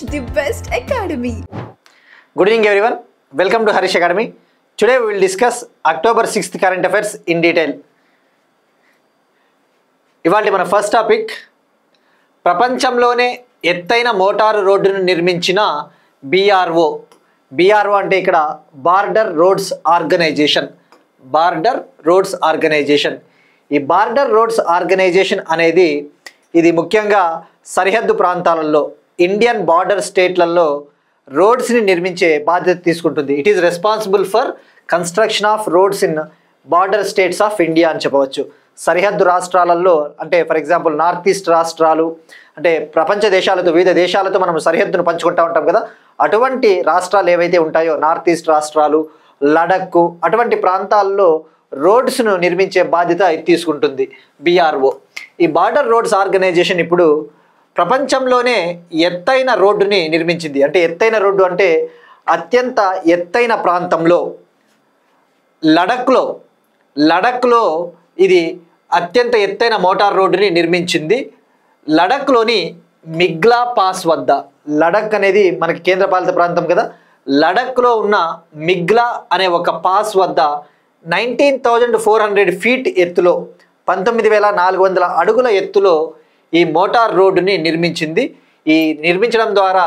the best academy. Good evening everyone. Welcome to Harish Academy. Today we will discuss October 6th current affairs in detail. ఇవాల్టి మన first topic ప్రపంచంలోనే ఎత్తైన motor రోడ్డును నిర్మించిన BRO. BRO అంటే ఇక్కడ border roads organisation. Border roads organisation. ఈ border roads organisation అనేది ఇది ముఖ్యంగా సరిహద్దు ప్రాంతాలలో ఇండియన్ బార్డర్ స్టేట్లలో రోడ్స్ని నిర్మించే బాధ్యత తీసుకుంటుంది. It is responsible for construction of roads in border states of India అని చెప్పవచ్చు. సరిహద్దు రాష్ట్రాలలో అంటే ఫర్ ఎగ్జాంపుల్ నార్త్ ఈస్ట్ రాష్ట్రాలు అంటే ప్రపంచ దేశాలతో వివిధ దేశాలతో మనం సరిహద్దును పంచుకుంటూ ఉంటాం కదా, అటువంటి రాష్ట్రాలు ఏవైతే ఉంటాయో నార్త్ ఈస్ట్ రాష్ట్రాలు, లడక్ అటువంటి ప్రాంతాల్లో రోడ్స్ను నిర్మించే బాధ్యత తీసుకుంటుంది BRO. ఈ బార్డర్ రోడ్స్ ఆర్గనైజేషన్ ఇప్పుడు ప్రపంచంలోనే ఎత్తైన రోడ్డుని నిర్మించింది. అంటే ఎత్తైన రోడ్డు అంటే అత్యంత ఎత్తైన ప్రాంతంలో లడఖ్లో ఇది అత్యంత ఎత్తైన మోటార్ రోడ్డుని నిర్మించింది. లడఖ్లోని మిగ్లా పాస్ వద్ద, లడఖ్ అనేది మనకి కేంద్రపాలిత ప్రాంతం కదా, లడఖ్లో ఉన్న మిగ్లా అనే ఒక పాస్ వద్ద 19,400 ఫీట్ ఎత్తులో 19,400 అడుగుల ఎత్తులో ఈ మోటార్ రోడ్డుని నిర్మించింది. ఈ నిర్మించడం ద్వారా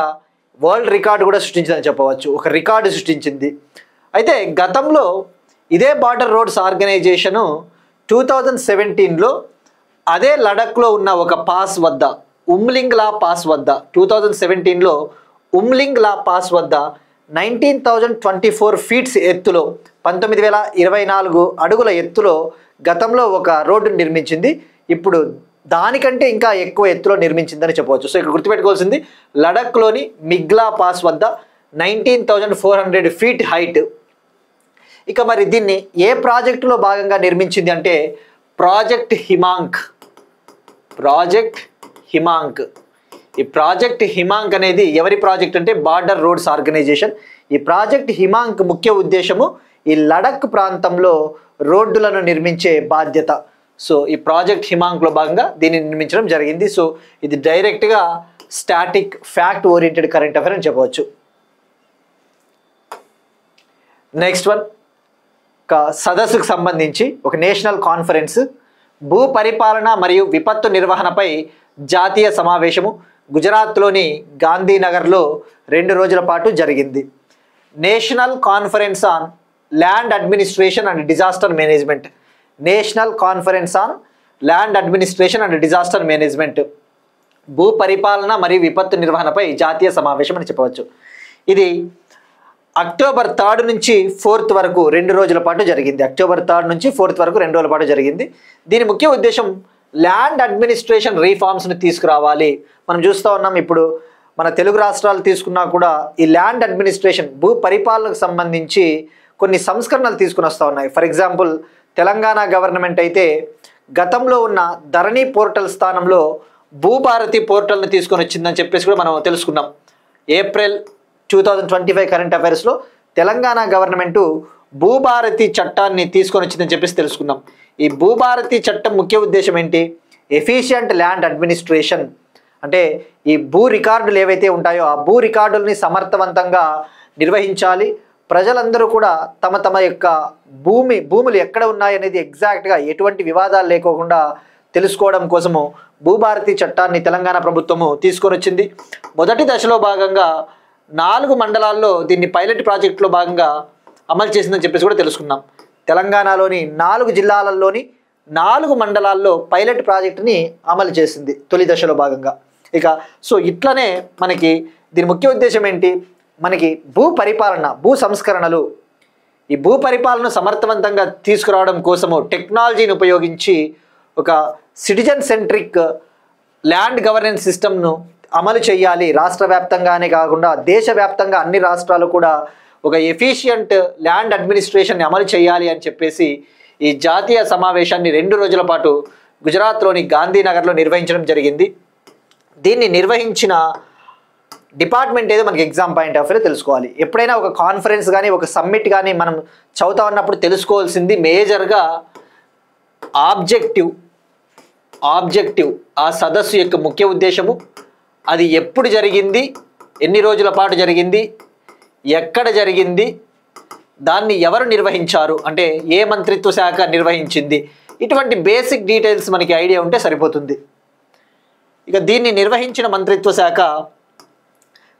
వరల్డ్ రికార్డు కూడా సృష్టించిందని చెప్పవచ్చు, ఒక రికార్డు సృష్టించింది. అయితే గతంలో ఇదే బార్డర్ రోడ్స్ ఆర్గనైజేషను 2017లో అదే లడఖ్లో ఉన్న ఒక పాస్ వద్ద ఉమ్లింగ్లా పాస్ వద్ద 2017లో ఉమ్లింగ్లా పాస్ వద్ద 19,024 ఫీట్స్ ఎత్తులో 19,024 అడుగుల ఎత్తులో గతంలో ఒక రోడ్డును నిర్మించింది. ఇప్పుడు దానికంటే ఇంకా ఎక్కువ ఎత్తులో నిర్మించిందని చెప్పవచ్చు. సో ఇక్కడ గుర్తుపెట్టుకోవాల్సింది లడఖ్లోని మిగ్లా పాస్ వద్ద 19,400 ఫీట్ హైట్. ఇక మరి దీన్ని ఏ ప్రాజెక్టులో భాగంగా నిర్మించింది అంటే ప్రాజెక్ట్ హిమాంక్. ఈ ప్రాజెక్ట్ హిమాంక్ అనేది ఎవరి ప్రాజెక్ట్ అంటే బార్డర్ రోడ్స్ ఆర్గనైజేషన్. ఈ ప్రాజెక్ట్ హిమాంక్ ముఖ్య ఉద్దేశము ఈ లడఖ్ ప్రాంతంలో రోడ్డులను నిర్మించే బాధ్యత. సో ఈ ప్రాజెక్ట్ హిమాంక్లో భాగంగా దీన్ని నిర్మించడం జరిగింది. సో ఇది డైరెక్ట్గా static fact oriented current affair అని చెప్పవచ్చు. నెక్స్ట్ వన్, ఒక సదస్సుకు సంబంధించి ఒక నేషనల్ కాన్ఫరెన్స్ భూ పరిపాలన మరియు విపత్తు నిర్వహణపై జాతీయ సమావేశము గుజరాత్లోని గాంధీనగర్లో 2 రోజుల పాటు జరిగింది. National conference on land administration and disaster management. National conference on land administration and disaster management, భూ పరిపాలన మరియు విపత్తు నిర్వహణపై జాతీయ సమావేశం అని చెప్పవచ్చు. ఇది అక్టోబర్ 3 నుంచి 4 వరకు 2 రోజుల పాటు జరిగింది. అక్టోబర్ 3 నుంచి 4 వరకు 2 రోజుల పాటు జరిగింది. దీని ముఖ్య ఉద్దేశం ల్యాండ్ అడ్మినిస్ట్రేషన్ రీఫార్మ్స్ని తీసుకురావాలి. మనం చూస్తూ ఉన్నాం ఇప్పుడు మన తెలుగు రాష్ట్రాలు తీసుకున్నా కూడా ఈ ల్యాండ్ అడ్మినిస్ట్రేషన్ భూ పరిపాలనకు సంబంధించి కొన్ని సంస్కరణలు తీసుకుని వస్తూ ఉన్నాయి. ఫర్ ఎగ్జాంపుల్ తెలంగాణ గవర్నమెంట్ అయితే గతంలో ఉన్న ధరణి పోర్టల్ స్థానంలో భూభారతి పోర్టల్ని తీసుకొని వచ్చిందని చెప్పేసి కూడా మనం తెలుసుకున్నాం. ఏప్రిల్ 2025 కరెంట్ అఫైర్స్లో తెలంగాణ గవర్నమెంటు భూభారతి చట్టాన్ని తీసుకొని వచ్చిందని చెప్పేసి తెలుసుకుందాం. ఈ భూభారతి చట్టం ముఖ్య ఉద్దేశం ఏంటి? ఎఫిషియంట్ ల్యాండ్ అడ్మినిస్ట్రేషన్ అంటే ఈ భూ రికార్డులు ఏవైతే ఉంటాయో ఆ భూ రికార్డుల్ని సమర్థవంతంగా నిర్వహించాలి. ప్రజలందరూ కూడా తమ తమ యొక్క భూములు ఎక్కడ ఉన్నాయనేది ఎగ్జాక్ట్గా ఎటువంటి వివాదాలు లేకోకుండా తెలుసుకోవడం కోసము భూభారతి చట్టాన్ని తెలంగాణ ప్రభుత్వము తీసుకొని వచ్చింది. మొదటి దశలో భాగంగా 4 మండలాల్లో దీన్ని పైలట్ ప్రాజెక్టులో భాగంగా అమలు చేసిందని చెప్పేసి కూడా తెలుసుకున్నాం. తెలంగాణలోని 4 జిల్లాలలోని 4 మండలాల్లో పైలట్ ప్రాజెక్టుని అమలు చేసింది తొలి దశలో భాగంగా. ఇక సో ఇట్లనే మనకి దీని ముఖ్య ఉద్దేశం ఏంటి? మనకి భూ పరిపాలన, భూ సంస్కరణలు, ఈ భూ పరిపాలన సమర్థవంతంగా తీసుకురావడం కోసము టెక్నాలజీని ఉపయోగించి ఒక సిటిజన్ సెంట్రిక్ ల్యాండ్ గవర్నెన్స్ సిస్టమ్ను అమలు చేయాలి. రాష్ట్ర వ్యాప్తంగానే కాకుండా దేశవ్యాప్తంగా అన్ని రాష్ట్రాలు కూడా ఒక ఎఫిషియంట్ ల్యాండ్ అడ్మినిస్ట్రేషన్ని అమలు చేయాలి అని చెప్పేసి ఈ జాతీయ సమావేశాన్ని 2 రోజుల పాటు గుజరాత్లోని గాంధీనగర్లో నిర్వహించడం జరిగింది. దీన్ని నిర్వహించిన డిపార్ట్మెంట్ ఏదో మనకి ఎగ్జామ్ పాయింట్ ఆఫ్ వ్యూ తెలుసుకోవాలి. ఎప్పుడైనా ఒక కాన్ఫరెన్స్ కానీ ఒక సమ్మిట్ కానీ మనం చదువుతా ఉన్నప్పుడు తెలుసుకోవాల్సింది మేజర్గా ఆబ్జెక్టివ్ ఆ సదస్సు యొక్క ముఖ్య ఉద్దేశము, అది ఎప్పుడు జరిగింది, ఎన్ని రోజుల పాటు జరిగింది, ఎక్కడ జరిగింది, దాన్ని ఎవరు నిర్వహించారు, అంటే ఏ మంత్రిత్వ శాఖ నిర్వహించింది, ఇటువంటి బేసిక్ డీటెయిల్స్ మనకి ఐడియా ఉంటే సరిపోతుంది. ఇక దీన్ని నిర్వహించిన మంత్రిత్వ శాఖ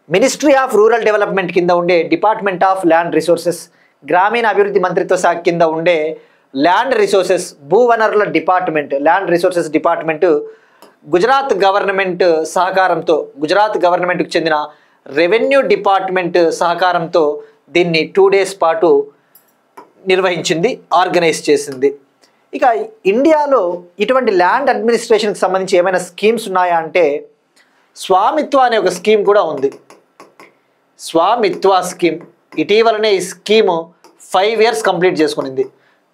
మినిస్ట్రీ ఆఫ్ రూరల్ డెవలప్మెంట్ కింద ఉండే డిపార్ట్మెంట్ ఆఫ్ ల్యాండ్ రిసోర్సెస్, గ్రామీణ అభివృద్ధి మంత్రిత్వ శాఖ కింద ఉండే ల్యాండ్ రిసోర్సెస్ భూవనరుల department, land resources department Gujarat government సహకారంతో, గుజరాత్ గవర్నమెంట్కి చెందిన రెవెన్యూ డిపార్ట్మెంట్ సహకారంతో దీన్ని 2 days పాటు నిర్వహించింది, ఆర్గనైజ్ చేసింది. ఇక ఇండియాలో ఇటువంటి ల్యాండ్ అడ్మినిస్ట్రేషన్కి సంబంధించి ఏమైనా స్కీమ్స్ ఉన్నాయా అంటే స్వామిత్వ అనే ఒక స్కీమ్ కూడా ఉంది. స్వామిత్వ స్కీమ్ ఇటీవలనే ఈ స్కీము 5 years కంప్లీట్ చేసుకునింది.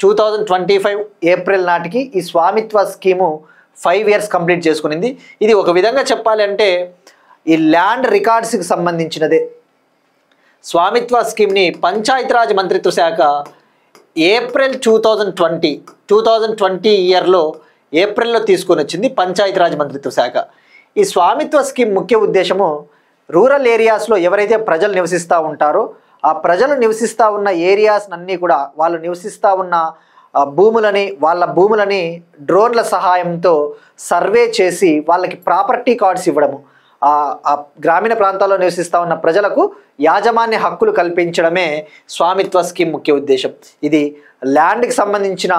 2025 ఏప్రిల్ నాటికి ఈ స్వామిత్వ స్కీము 5 years కంప్లీట్ చేసుకునింది. ఇది ఒక విధంగా చెప్పాలి అంటే ఈ ల్యాండ్ రికార్డ్స్కి సంబంధించినదే. స్వామిత్వ స్కీమ్ని పంచాయతీరాజ్ మంత్రిత్వ శాఖ ఏప్రిల్ 2020 ఇయర్లో ఏప్రిల్లో తీసుకొని వచ్చింది పంచాయతీరాజ్ మంత్రిత్వ శాఖ. ఈ స్వామిత్వ స్కీమ్ ముఖ్య ఉద్దేశము రూరల్ ఏరియాస్లో ఎవరైతే ప్రజలు నివసిస్తూ ఉంటారో ఆ ప్రజలు నివసిస్తూ ఉన్న ఏరియాస్ అన్నీ కూడా వాళ్ళు నివసిస్తూ ఉన్న వాళ్ళ భూములని డ్రోన్ల సహాయంతో సర్వే చేసి వాళ్ళకి ప్రాపర్టీ కార్డ్స్ ఇవ్వడము, ఆ గ్రామీణ ప్రాంతాల్లో నివసిస్తూ ఉన్న ప్రజలకు యాజమాన్య హక్కులు కల్పించడమే స్వామిత్వ స్కీమ్ ముఖ్య ఉద్దేశం. ఇది ల్యాండ్కి సంబంధించిన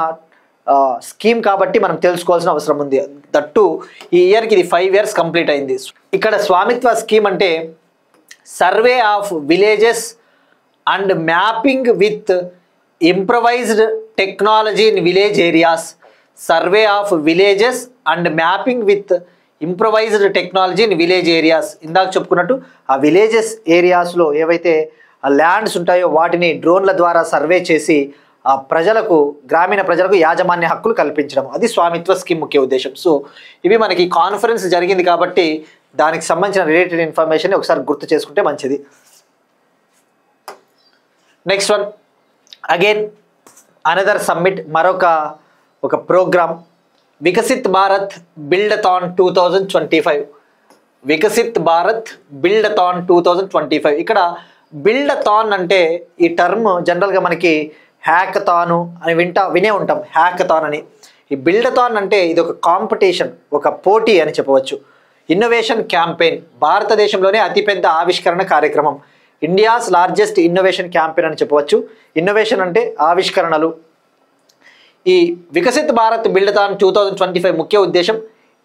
స్కీమ్ కాబట్టి మనం తెలుసుకోవాల్సిన అవసరం ఉంది. దట్టు ఈ ఇయర్కి ఇది 5 years కంప్లీట్ అయింది. ఇక్కడ స్వామిత్వ స్కీమ్ అంటే survey of villages and mapping with improvised technology in village areas, survey of villages and mapping with improvised technology in village areas. ఇందాక చెప్పుకున్నట్టు ఆ విలేజెస్ ఏరియాస్లో ఏవైతే ఆ ల్యాండ్స్ ఉంటాయో వాటిని డ్రోన్ల ద్వారా సర్వే చేసి ఆ ప్రజలకు, గ్రామీణ ప్రజలకు యాజమాన్య హక్కులు కల్పించడం, అది స్వామిత్వ స్కీమ్ ముఖ్య ఉద్దేశం. సో ఇవి మనకి కాన్ఫరెన్స్ జరిగింది కాబట్టి దానికి సంబంధించిన రిలేటెడ్ ఇన్ఫర్మేషన్ ఒకసారి గుర్తు చేసుకుంటే మంచిది. Next one, again another summit, మరొక programme, Viksit Bharat buildathon 2025. Viksit Bharat buildathon 2025. ఇక్కడ బిల్డథాన్ అంటే ఈ టర్మ్ జనరల్గా మనకి హ్యాకథాను అని వినే ఉంటాం, హ్యాకథాన్ అని. ఈ బిల్డథాన్ అంటే ఇది ఒక కాంపిటీషన్, ఒక పోటీ అని చెప్పవచ్చు. ఇన్నోవేషన్ క్యాంపెయిన్, భారతదేశంలోనే అతిపెద్ద ఆవిష్కరణ కార్యక్రమం, ఇండియాస్ లార్జెస్ట్ ఇన్నోవేషన్ క్యాంపెయిన్ అని చెప్పవచ్చు. ఇన్నోవేషన్ అంటే ఆవిష్కరణలు. ఈ వికసిత్ భారత్ బిల్డథాన్ 2025 ముఖ్య ఉద్దేశం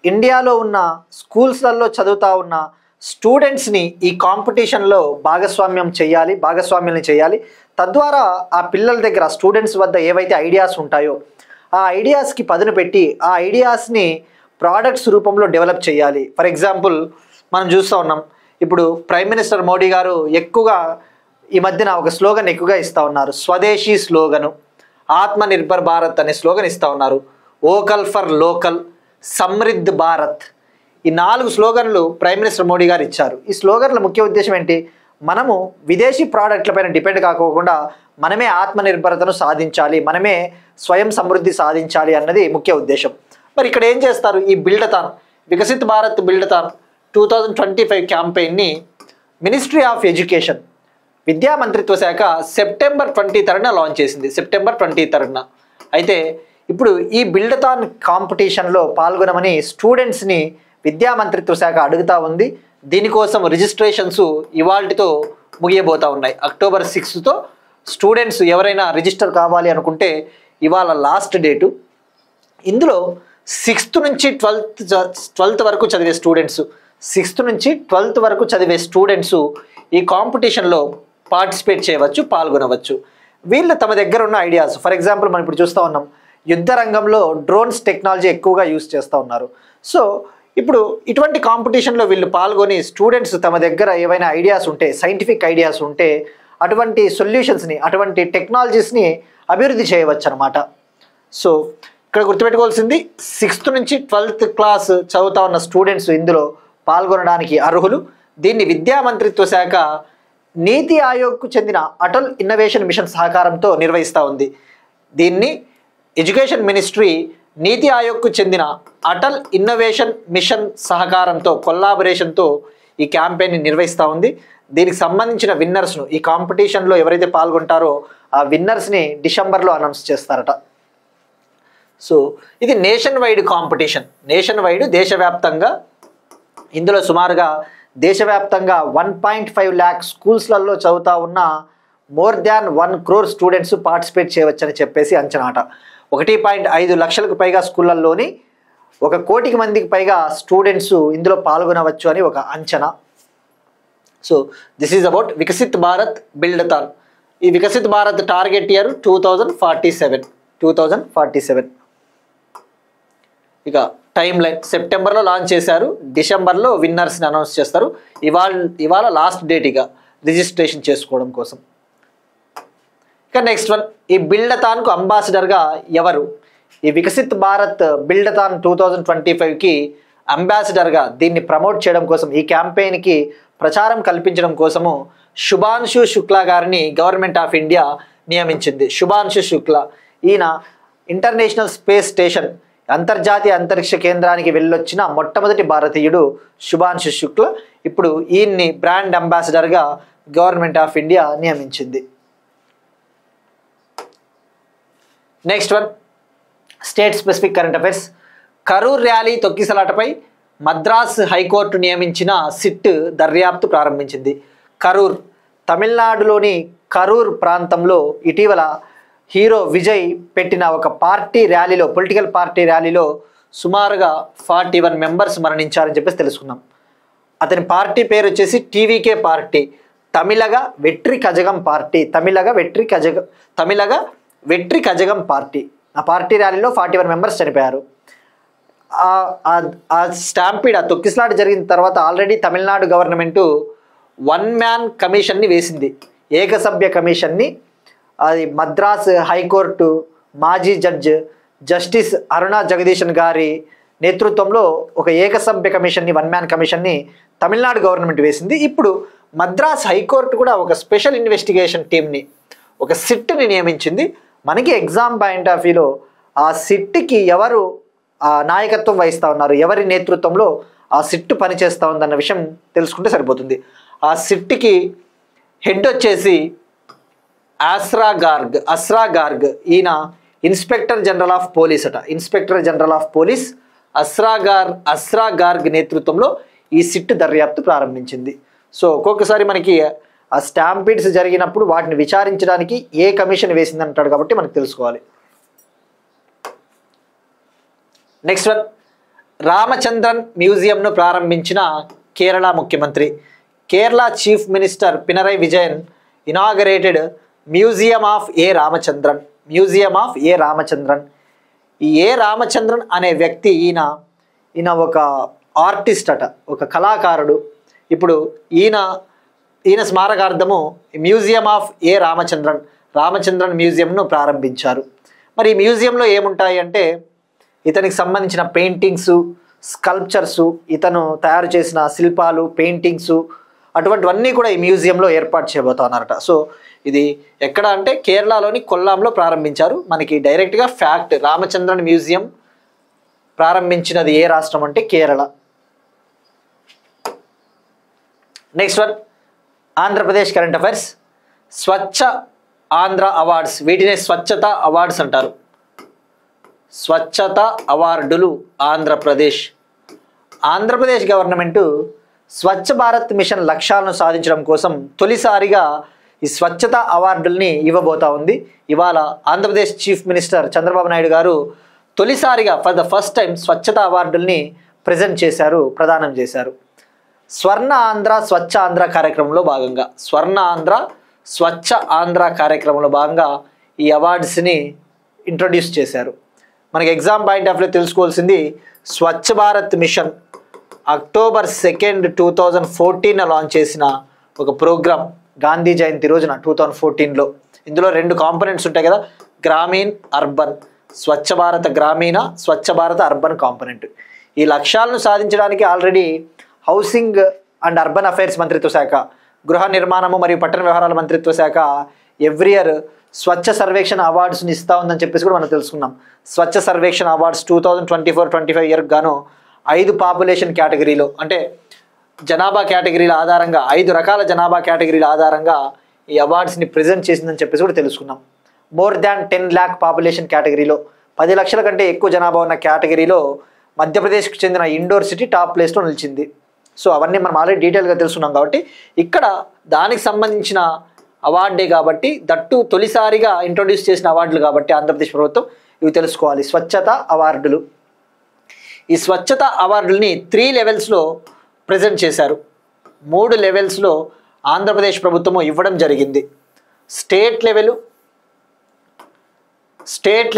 ఇండియాలో ఉన్న స్కూల్స్లలో చదువుతూ ఉన్న స్టూడెంట్స్ని ఈ కాంపిటీషన్లో భాగస్వామ్యం చేయాలి. తద్వారా ఆ పిల్లల దగ్గర, స్టూడెంట్స్ వద్ద ఏవైతే ఐడియాస్ ఉంటాయో ఆ ఐడియాస్కి పదును పెట్టి ఆ ఐడియాస్ని ప్రోడక్ట్స్ రూపంలో డెవలప్ చేయాలి. ఫర్ ఎగ్జాంపుల్ మనం చూస్తూ ఉన్నాం, ఇప్పుడు ప్రైమ్ మినిస్టర్ మోడీ గారు ఎక్కువగా ఈ మధ్యన ఒక స్లోగన్ ఎక్కువగా ఇస్తూ ఉన్నారు, స్వదేశీ స్లోగను, ఆత్మనిర్భర్ భారత్ అనే స్లోగన్ ఇస్తూ ఉన్నారు. Vocal for local, Samriddh Bharat, ఈ 4 స్లోగన్లు ప్రైమ్ మినిస్టర్ మోడీ గారు ఇచ్చారు. ఈ స్లోగన్ల ముఖ్య ఉద్దేశం ఏంటి? మనము విదేశీ ప్రోడక్ట్లపైన డిపెండ్ కాకోకుండా మనమే ఆత్మనిర్భరతను సాధించాలి, మనమే స్వయం సమృద్ధి సాధించాలి అన్నది ముఖ్య ఉద్దేశం. మరి ఇక్కడ ఏం చేస్తారు? ఈ బిల్డథాన్, వికసిత్ భారత్ బిల్డథాన్ 2025 క్యాంపెయిన్ని మినిస్ట్రీ ఆఫ్ ఎడ్యుకేషన్, విద్యా మంత్రిత్వ శాఖ సెప్టెంబర్ 23 లాంచ్ చేసింది. సెప్టెంబర్ 23. అయితే ఇప్పుడు ఈ బిల్డథాన్ కాంపిటీషన్లో పాల్గొనమని స్టూడెంట్స్ని విద్యా మంత్రిత్వ శాఖ అడుగుతూ ఉంది. దీనికోసం రిజిస్ట్రేషన్స్ ఇవాల్టితో ముగియబోతూ ఉన్నాయి. October 6తో స్టూడెంట్స్ ఎవరైనా రిజిస్టర్ కావాలి అనుకుంటే ఇవాళ లాస్ట్ డేటు. ఇందులో 6th నుంచి 12th వరకు చదివే స్టూడెంట్స్, 6th నుంచి 12th వరకు చదివే స్టూడెంట్స్ ఈ కాంపిటీషన్లో పార్టిసిపేట్ చేయవచ్చు, పాల్గొనవచ్చు. వీళ్ళు తమ దగ్గర ఉన్న ఐడియాస్, ఫర్ ఎగ్జాంపుల్ మనం ఇప్పుడు చూస్తూ ఉన్నాం, యుద్ధ రంగంలో డ్రోన్స్ టెక్నాలజీ ఎక్కువగా యూజ్ చేస్తూ ఉన్నారు. సో ఇప్పుడు ఇటువంటి కాంపిటీషన్లో వీళ్ళు పాల్గొని స్టూడెంట్స్ తమ దగ్గర ఏవైనా ఐడియాస్ ఉంటే, సైంటిఫిక్ ఐడియాస్ ఉంటే అటువంటి సొల్యూషన్స్ని, అటువంటి టెక్నాలజీస్ని అభివృద్ధి చేయవచ్చు అనమాట. సో ఇక్కడ గుర్తుపెట్టుకోవాల్సింది 6th నుంచి 12th క్లాస్ చదువుతా ఉన్న స్టూడెంట్స్ ఇందులో పాల్గొనడానికి అర్హులు. దీన్ని విద్యా మంత్రిత్వ శాఖ నీతి ఆయోగ్కు చెందిన అటల్ ఇన్నోవేషన్ మిషన్ సహకారంతో నిర్వహిస్తూ ఉంది. దీన్ని ఎడ్యుకేషన్ మినిస్ట్రీ నీతి ఆయోగ్కు చెందిన అటల్ ఇన్నోవేషన్ మిషన్ సహకారంతో, కొల్లాబరేషన్తో ఈ క్యాంపెయిన్ని నిర్వహిస్తూ ఉంది. దీనికి సంబంధించిన విన్నర్స్ను, ఈ కాంపిటీషన్లో ఎవరైతే పాల్గొంటారో ఆ విన్నర్స్ని డిసెంబర్లో అనౌన్స్ చేస్తారట. సో ఇది nation wide competition, nation wide దేశవ్యాప్తంగా. ఇందులో సుమారుగా దేశవ్యాప్తంగా 1.5 lakh స్కూల్స్లలో చదువుతా ఉన్న more than 1 crore students participate చేయవచ్చని చెప్పేసి అంచనాట. 1.5 లక్షలకు పైగా స్కూళ్ళల్లోని 1 కోటికి మందికి పైగా స్టూడెంట్స్ ఇందులో పాల్గొనవచ్చు అని ఒక అంచనా. So this is about Viksit Bharat buildathon. ఈ వికసిత్ భారత్ టార్గెట్ ఇయర్ 2047. ఇక టైం లైన్, సెప్టెంబర్లో లాంచ్ చేశారు, డిసెంబర్లో విన్నర్స్ని అనౌన్స్ చేస్తారు. ఇవాళ లాస్ట్ డేట్ ఇక రిజిస్ట్రేషన్ చేసుకోవడం కోసం. ఇక నెక్స్ట్ వన్, ఈ బిల్డథాన్కు అంబాసిడర్గా ఎవరు? ఈ వికసిత్ భారత్ బిల్డథాన్ 2025కి అంబాసిడర్గా, దీన్ని ప్రమోట్ చేయడం కోసం, ఈ క్యాంపెయిన్కి ప్రచారం కల్పించడం కోసము శుభాంశు శుక్లా గారిని గవర్నమెంట్ ఆఫ్ ఇండియా నియమించింది. శుభాంశు శుక్లా, ఈయన ఇంటర్నేషనల్ స్పేస్ స్టేషన్, అంతర్జాతీయ అంతరిక్ష కేంద్రానికి వెళ్ళొచ్చిన మొట్టమొదటి భారతీయుడు శుభాంశు శుక్లా. ఇప్పుడు ఈయన్ని బ్రాండ్ అంబాసిడర్గా గవర్నమెంట్ ఆఫ్ ఇండియా నియమించింది. Next one, state specific current affairs. Karur rally తొక్కిసలాటపై మద్రాస్ హైకోర్టు నియమించిన సిట్ దర్యాప్తు ప్రారంభించింది. కరూర్, తమిళనాడులోని కరూర్ ప్రాంతంలో ఇటీవల హీరో విజయ్ పెట్టిన ఒక పార్టీ ర్యాలీలో, పొలిటికల్ పార్టీ ర్యాలీలో సుమారుగా 41 మెంబర్స్ మరణించారని చెప్పేసి తెలుసుకున్నాం. అతని పార్టీ పేరు వచ్చేసి TVK party, Tamilaga Vettri Kazhagam party, Tamilaga Vettri Kazhagam party. ఆ పార్టీ ర్యాలీలో 41 మెంబర్స్ చనిపోయారు. ఆ స్టాంపీడ్, ఆ తొక్కిసలాట జరిగిన తర్వాత ఆల్రెడీ తమిళనాడు గవర్నమెంటు 1 man కమిషన్ని వేసింది, ఏకసభ్య కమిషన్ని. అది మద్రాస్ హైకోర్టు మాజీ జస్టిస్ అరుణా జగదీశన్ గారి నేతృత్వంలో ఒక ఏకసభ్య కమిషన్ని, 1 man కమిషన్ని తమిళనాడు గవర్నమెంట్ వేసింది. ఇప్పుడు మద్రాస్ హైకోర్టు కూడా ఒక స్పెషల్ ఇన్వెస్టిగేషన్ టీంని, ఒక సిట్ని నియమించింది. మనకి ఎగ్జామ్ పాయింట్ ఆఫ్ వ్యూలో ఆ సిట్కి ఎవరు నాయకత్వం వహిస్తూ ఉన్నారు, ఎవరి నేతృత్వంలో ఆ సిట్ పనిచేస్తూ ఉందన్న విషయం తెలుసుకుంటే సరిపోతుంది. ఆ సిట్కి హెడ్ వచ్చేసి అస్రా గార్గ్. ఈయన ఇన్స్పెక్టర్ జనరల్ ఆఫ్ పోలీస్ అట. Inspector general of police Asra Garg నేతృత్వంలో ఈ సిట్ దర్యాప్తు ప్రారంభించింది. సో ఒక్కొక్కసారి మనకి ఆ స్టాంపీడ్స్ జరిగినప్పుడు వాటిని విచారించడానికి ఏ కమిషన్ వేసిందంటాడు కాబట్టి మనకు తెలుసుకోవాలి. నెక్స్ట్ వన్, రామచంద్రన్ మ్యూజియంను ప్రారంభించిన కేరళ ముఖ్యమంత్రి. Kerala chief minister Pinarayi Vijayan inaugurated museum of A Ramachandran. ఈ ఏ రామచంద్రన్ అనే వ్యక్తి, ఈయన ఒక ఆర్టిస్ట్ అట, ఒక కళాకారుడు. ఇప్పుడు ఈయన స్మారకార్థము మ్యూజియం ఆఫ్ ఏ రామచంద్రన్ మ్యూజియంను ప్రారంభించారు. మరి ఈ మ్యూజియంలో ఏముంటాయి అంటే ఇతనికి సంబంధించిన పెయింటింగ్స్, స్కల్ప్చర్సు, ఇతను తయారు చేసిన శిల్పాలు, పెయింటింగ్సు, అటువంటివన్నీ కూడా ఈ మ్యూజియంలో ఏర్పాటు చేయబోతున్నారట. సో ఇది ఎక్కడ అంటే కేరళలోని కొల్లాంలో ప్రారంభించారు. మనకి డైరెక్ట్గా ఫ్యాక్ట్, రామచంద్రన్ మ్యూజియం ప్రారంభించినది ఏ రాష్ట్రం అంటే Kerala. Next one, Andhra Pradesh current affairs. Swachh Andhra awards, వీటినే స్వచ్ఛత అవార్డ్స్ అంటారు. స్వచ్ఛత అవార్డులు ఆంధ్రప్రదేశ్ గవర్నమెంటు స్వచ్ఛ భారత్ మిషన్ లక్ష్యాలను సాధించడం కోసం తొలిసారిగా ఈ స్వచ్ఛత అవార్డుల్ని ఇవ్వబోతా ఉంది. ఇవాళ ఆంధ్రప్రదేశ్ చీఫ్ మినిస్టర్ చంద్రబాబు నాయుడు గారు తొలిసారిగా ఫర్ ద ఫస్ట్ టైం స్వచ్ఛత అవార్డుల్ని ప్రదానం చేశారు. స్వర్ణ ఆంధ్ర స్వచ్ఛ ఆంధ్ర కార్యక్రమంలో భాగంగా ఈ అవార్డ్స్ని ఇంట్రొడ్యూస్ చేశారు. మనకి ఎగ్జామ్ పాయింట్ ఆఫ్ వ్యూ తెలుసుకోవాల్సింది, స్వచ్ఛ భారత్ మిషన్ అక్టోబర్ 2, 2014 లాంచ్ చేసిన ఒక ప్రోగ్రామ్, గాంధీ జయంతి రోజున 2014లో. ఇందులో 2 కాంపోనెంట్స్ ఉంటాయి కదా, గ్రామీణ్, అర్బన్. స్వచ్ఛ భారత గ్రామీణ, స్వచ్ఛ భారత అర్బన్ కాంపోనెంట్. ఈ లక్ష్యాలను సాధించడానికి already housing and urban affairs మంత్రిత్వ శాఖ, గృహ నిర్మాణము మరియు పట్టణ వ్యవహారాల మంత్రిత్వ శాఖ ఎవ్రీ ఇయర్ స్వచ్ఛ సర్వేక్షణ అవార్డ్స్ని ఇస్తూ ఉందని చెప్పేసి కూడా మనం తెలుసుకున్నాం. స్వచ్ఛ సర్వేక్షణ అవార్డ్స్ 2024-25 ఇయర్కి గాను 5 పాపులేషన్ కేటగిరీలో, అంటే జనాభా కేటగిరీల ఆధారంగా 5 రకాల జనాభా కేటగిరీల ఆధారంగా ఈ అవార్డ్స్ని ప్రజెంట్ చేసిందని చెప్పేసి కూడా తెలుసుకున్నాం. మోర్ దాన్ 10 lakh పాపులేషన్ కేటగిరీలో 10 లక్షల కంటే ఎక్కువ జనాభా ఉన్న కేటగిరీలో మధ్యప్రదేశ్కి చెందిన ఇండోర్ సిటీ టాప్ ప్లేస్లో నిలిచింది. సో అవన్నీ మనం ఆల్రెడీ డీటెయిల్గా తెలుసుకున్నాం కాబట్టి ఇక్కడ దానికి సంబంధించిన అవార్డే కాబట్టి దట్టు తొలిసారిగా ఇంట్రొడ్యూస్ చేసిన అవార్డులు కాబట్టి ఆంధ్రప్రదేశ్ ప్రభుత్వం ఇవి తెలుసుకోవాలి. స్వచ్ఛత అవార్డులు. ఈ స్వచ్ఛత అవార్డుల్ని 3 లెవెల్స్లో ప్రజెంట్ చేశారు. 3 లెవెల్స్లో ఆంధ్రప్రదేశ్ ప్రభుత్వము ఇవ్వడం జరిగింది. స్టేట్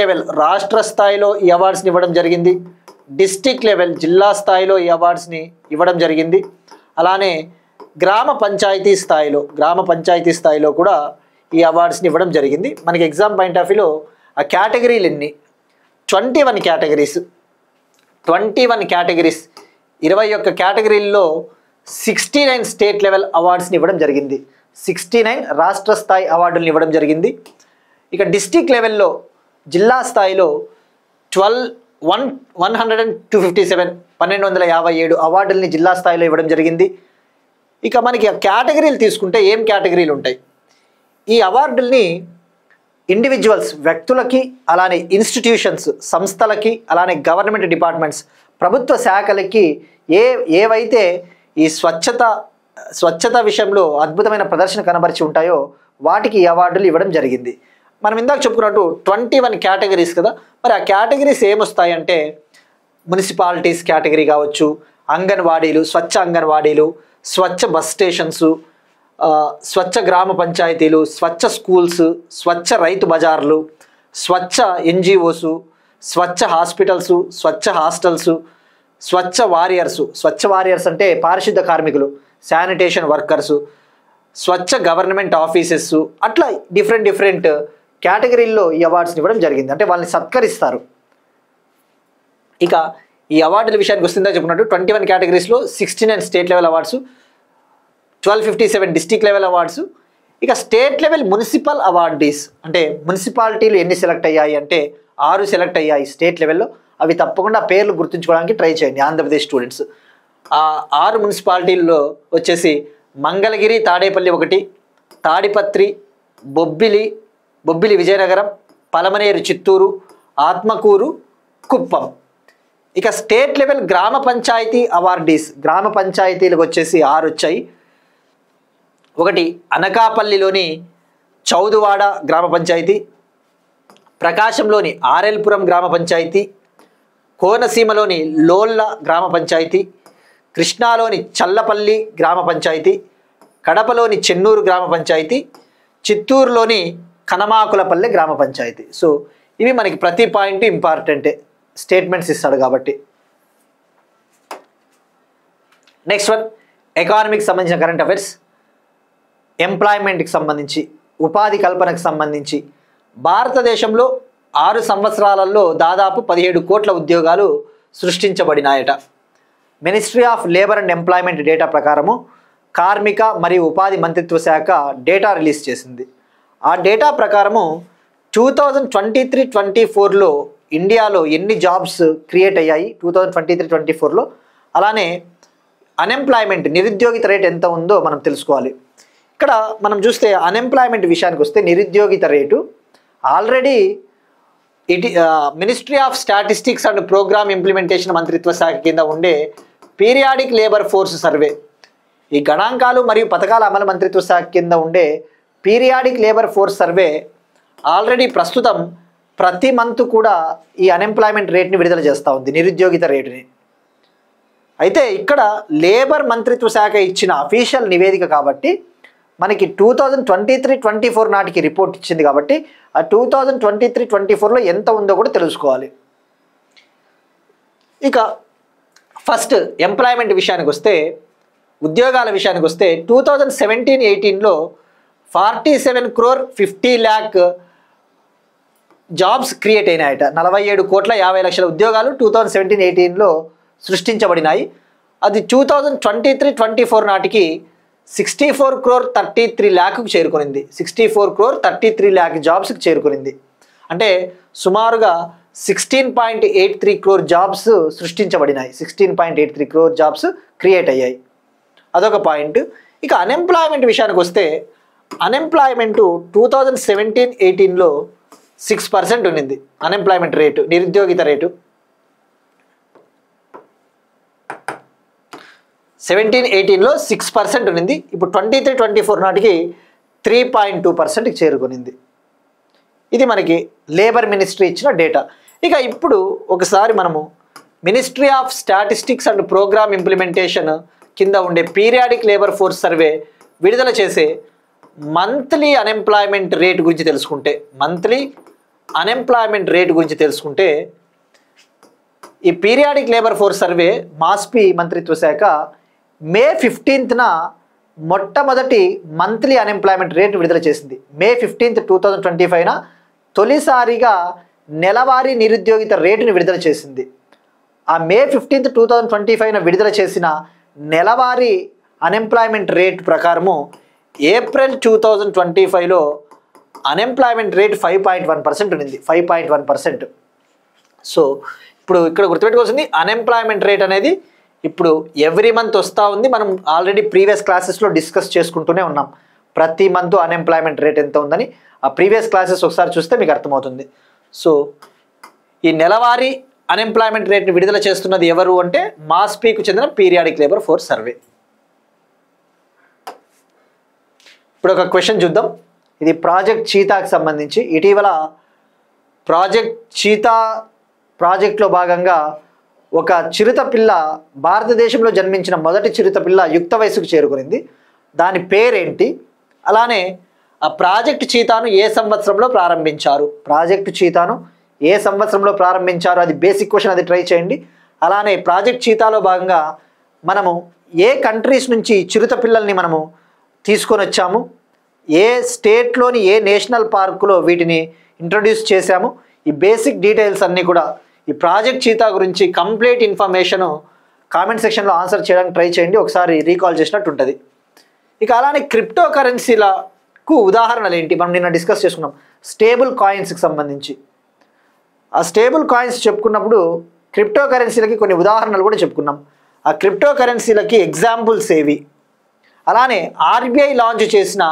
లెవెల్ రాష్ట్ర స్థాయిలో ఈ అవార్డ్స్ని ఇవ్వడం జరిగింది. డిస్టిక్ లెవెల్ జిల్లా స్థాయిలో ఈ అవార్డ్స్ని ఇవ్వడం జరిగింది. అలానే గ్రామ పంచాయతీ స్థాయిలో కూడా ఈ అవార్డ్స్ని ఇవ్వడం జరిగింది. మనకి ఎగ్జామ్ పాయింట్ ఆఫ్ వ్యూలో ఆ కేటగిరీలు ఎన్ని 21 కేటగిరీస్ 21 కేటగిరీల్లో 69 స్టేట్ లెవెల్ అవార్డ్స్ని ఇవ్వడం జరిగింది. 69 రాష్ట్ర స్థాయి అవార్డులను ఇవ్వడం జరిగింది. ఇక డిస్టిక్ లెవెల్లో జిల్లా స్థాయిలో 1257 అవార్డుల్ని జిల్లా స్థాయిలో ఇవ్వడం జరిగింది. ఇక మనకి కేటగిరీలు తీసుకుంటే ఏం కేటగిరీలు ఉంటాయి? ఈ అవార్డుల్ని ఇండివిజువల్స్ వ్యక్తులకి, అలానే ఇన్స్టిట్యూషన్స్ సంస్థలకి, అలానే గవర్నమెంట్ డిపార్ట్మెంట్స్ ప్రభుత్వ శాఖలకి ఏవైతే ఈ స్వచ్ఛత విషయంలో అద్భుతమైన ప్రదర్శన కనబరిచి ఉంటాయో వాటికి ఈ అవార్డులు ఇవ్వడం జరిగింది. మనం ఇందాక చెప్పుకున్నట్టు 21 కేటగిరీస్ కదా, మరి ఆ కేటగిరీస్ ఏమొస్తాయంటే మున్సిపాలిటీస్ కేటగిరీ కావచ్చు, అంగన్వాడీలు, స్వచ్ఛ అంగన్వాడీలు, స్వచ్ఛ బస్ స్టేషన్స్, స్వచ్ఛ గ్రామ పంచాయతీలు, స్వచ్ఛ స్కూల్స్, స్వచ్ఛ రైతు బజార్లు, స్వచ్ఛ ఎన్జిఓస్, స్వచ్ఛ హాస్పిటల్స్, స్వచ్ఛ హాస్టల్స్, స్వచ్ఛ వారియర్స్ అంటే పారిశుద్ధ కార్మికులు, శానిటేషన్ వర్కర్సు, స్వచ్ఛ గవర్నమెంట్ ఆఫీసెస్, అట్లా డిఫరెంట్ కేటగిరీల్లో ఈ అవార్డ్స్ని ఇవ్వడం జరిగింది. అంటే వాళ్ళని సత్కరిస్తారు. ఇక ఈ అవార్డుల విషయానికి వస్తుందా చెప్పుకున్నట్టు 21 కేటగిరీస్లో 69 state level awards, 1257 district level awards. ఇక స్టేట్ లెవెల్ మున్సిపల్ అవార్డీస్ అంటే మున్సిపాలిటీలు ఎన్ని సెలెక్ట్ అయ్యాయి అంటే 6 సెలెక్ట్ అయ్యాయి స్టేట్ లెవెల్లో. అవి తప్పకుండా పేర్లు గుర్తుంచుకోవడానికి ట్రై చేయండి ఆంధ్రప్రదేశ్ స్టూడెంట్స్. ఆ 6 మున్సిపాలిటీల్లో వచ్చేసి మంగళగిరి, తాడేపల్లి 1, తాడిపత్రి, బొబ్బిలి విజయనగరం, పలమనేరు చిత్తూరు, ఆత్మకూరు, కుప్పం. ఇక స్టేట్ లెవెల్ గ్రామ పంచాయతీ అవార్డీస్ గ్రామ పంచాయతీలకు వచ్చేసి 6 వచ్చాయి. 1 అనకాపల్లిలోని చౌదువాడ గ్రామ పంచాయతీ, ప్రకాశంలోని ఆర్ఎల్పురం గ్రామ పంచాయతీ, కోనసీమలోని లోల్ల గ్రామ పంచాయతీ, కృష్ణాలోని చల్లపల్లి గ్రామ పంచాయతీ, కడపలోని చెన్నూరు గ్రామ పంచాయతీ, చిత్తూరులోని కనమాకులపల్లె గ్రామ పంచాయతీ. సో ఇవి మనకి ప్రతి పాయింట్ ఇంపార్టెంటే, స్టేట్మెంట్స్ ఇస్తాడు కాబట్టి. నెక్స్ట్ వన్ ఎకానమీకి సంబంధించిన కరెంట్ అఫైర్స్. ఎంప్లాయ్మెంట్కి సంబంధించి, ఉపాధి కల్పనకు సంబంధించి భారతదేశంలో 6 సంవత్సరాలలో దాదాపు 17 కోట్ల ఉద్యోగాలు సృష్టించబడినాయట. Ministry of labour and employment data ప్రకారము కార్మిక మరియు ఉపాధి మంత్రిత్వ శాఖ డేటా రిలీజ్ చేసింది. ఆ డేటా ప్రకారము 2023-24లో ఇండియాలో ఎన్ని జాబ్స్ క్రియేట్ అయ్యాయి 2023-24లో, అలానే అన్ఎంప్లాయ్మెంట్ నిరుద్యోగిత రేట్ ఎంత ఉందో మనం తెలుసుకోవాలి. ఇక్కడ మనం చూస్తే అన్ఎంప్లాయ్మెంట్ విషయానికి వస్తే నిరుద్యోగిత rate already ministry of statistics and programme implementation మంత్రిత్వ శాఖ కింద ఉండే పీరియాడిక్ లేబర్ ఫోర్స్ సర్వే, ఈ గణాంకాలు మరియు పథకాల అమలు మంత్రిత్వ శాఖ కింద ఉండే periodic labour force survey already ప్రస్తుతం ప్రతి మంత్ కూడా ఈ అన్ఎంప్లాయ్మెంట్ రేట్ని విడుదల చేస్తూ ఉంది, నిరుద్యోగిత రేటుని. అయితే ఇక్కడ లేబర్ మంత్రిత్వ శాఖ ఇచ్చిన అఫీషియల్ నివేదిక కాబట్టి మనకి 2023-24 నాటికి రిపోర్ట్ ఇచ్చింది కాబట్టి ఆ 2023-24లో ఎంత ఉందో కూడా తెలుసుకోవాలి. ఇక ఫస్ట్ ఎంప్లాయ్మెంట్ విషయానికి వస్తే, ఉద్యోగాల విషయానికి వస్తే 2017-18లో 47,50,00,000 జాబ్స్ క్రియేట్ అయినాయట. 47,50,00,000 ఉద్యోగాలు 2017-18లో సృష్టించబడినాయి. అది 2023-24 నాటికి 64,33,00,000కు చేరుకునింది. 64,33,00,000 జాబ్స్కి చేరుకునింది. అంటే సుమారుగా 16.83 crore జాబ్స్ సృష్టించబడినాయి. 16.83 crore జాబ్స్ క్రియేట్ అయ్యాయి. అదొక పాయింట్. ఇక అన్ఎంప్లాయ్మెంట్ విషయానికి వస్తే అన్ఎంప్లాయ్మెంట్ 2017-18లో 6% ఉన్నింది. అన్ఎంప్లాయ్మెంట్ రేటు, నిరుద్యోగిత రేటు 17-18లో 6% ఉన్నింది. ఇప్పుడు 23-24 నాటికి 3.2%కి చేరుకునింది. ఇది మనకి లేబర్ మినిస్ట్రీ ఇచ్చిన డేటా. ఇక ఇప్పుడు ఒకసారి మనము ministry of statistics and programme implementation కింద ఉండే పీరియాడిక్ లేబర్ ఫోర్స్ సర్వే విడుదల చేసే మంత్లీ అన్ఎంప్లాయ్మెంట్ రేట్ గురించి తెలుసుకుంటే, మంత్లీ అన్ఎంప్లాయ్మెంట్ రేట్ గురించి తెలుసుకుంటే, ఈ పీరియాడిక్ లేబర్ ఫోర్స్ సర్వే మాస్పీ మంత్రిత్వ శాఖ మే 15న మొట్టమొదటి మంత్లీ అన్ఎంప్లాయ్మెంట్ రేట్ విడుదల చేసింది. మే 15, 2025న తొలిసారిగా నెలవారీ నిరుద్యోగిత రేటుని విడుదల చేసింది. ఆ మే 15, 2025న విడుదల చేసిన నెలవారీ అన్ఎంప్లాయ్మెంట్ రేట్ ప్రకారము ఏప్రిల్ 2025లో అన్ఎంప్లాయ్మెంట్ రేట్ 5.1% ఉన్నింది. 5.1%. సో ఇప్పుడు ఇక్కడ గుర్తుపెట్టుకోవాల్సింది, అన్ఎంప్లాయ్మెంట్ రేట్ అనేది ఇప్పుడు ఎవ్రీ మంత్ వస్తూ ఉంది. మనం ఆల్రెడీ ప్రీవియస్ క్లాసెస్లో డిస్కస్ చేసుకుంటూనే ఉన్నాం ప్రతి మంత్ అన్ఎంప్లాయ్మెంట్ రేట్ ఎంత ఉందని. ఆ ప్రీవియస్ క్లాసెస్ ఒకసారి చూస్తే మీకు అర్థమవుతుంది. సో ఈ నెలవారీ అన్ఎంప్లాయ్మెంట్ రేట్ని విడుదల చేస్తున్నది ఎవరు అంటే మాస్పీకు చెందిన పీరియాడిక్ లేబర్ ఫోర్స్ సర్వే. ఇప్పుడు ఒక క్వశ్చన్ చూద్దాం. ఇది ప్రాజెక్ట్ చీతాకి సంబంధించి. ఇటీవల ప్రాజెక్ట్ చీతా ప్రాజెక్ట్లో భాగంగా ఒక చిరుత పిల్ల, భారతదేశంలో జన్మించిన మొదటి చిరుత పిల్ల యుక్త వయసుకు చేరుకునింది. దాని పేరేంటి? అలానే ఆ ప్రాజెక్ట్ చీతాను ఏ సంవత్సరంలో ప్రారంభించారు? ప్రాజెక్ట్ చీతాను ఏ సంవత్సరంలో ప్రారంభించారు? అది బేసిక్ క్వశ్చన్, అది ట్రై చేయండి. అలానే ప్రాజెక్ట్ చీతాలో భాగంగా మనము ఏ కంట్రీస్ నుంచి చిరుత పిల్లల్ని మనము తీసుకొని వచ్చాము, ఏ స్టేట్లోని ఏ నేషనల్ పార్కులో వీటిని ఇంట్రొడ్యూస్ చేశాము, ఈ బేసిక్ డీటెయిల్స్ అన్నీ కూడా ఈ ప్రాజెక్ట్ చీతా గురించి కంప్లీట్ ఇన్ఫర్మేషన్ కామెంట్ సెక్షన్లో ఆన్సర్ చేయడానికి ట్రై చేయండి. ఒకసారి రీకాల్ చేసినట్టు ఉంటుంది. ఇక అలానే క్రిప్టో కరెన్సీలకు ఉదాహరణలు ఏంటి? మనం నిన్న డిస్కస్ చేసుకున్నాం స్టేబుల్ కాయిన్స్కి సంబంధించి. ఆ స్టేబుల్ కాయిన్స్ చెప్పుకున్నప్పుడు క్రిప్టో కరెన్సీలకి కొన్ని ఉదాహరణలు కూడా చెప్పుకున్నాం. ఆ క్రిప్టో కరెన్సీలకి ఎగ్జాంపుల్స్ ఏవి? అలానే ఆర్బీఐ లాంచ్ చేసిన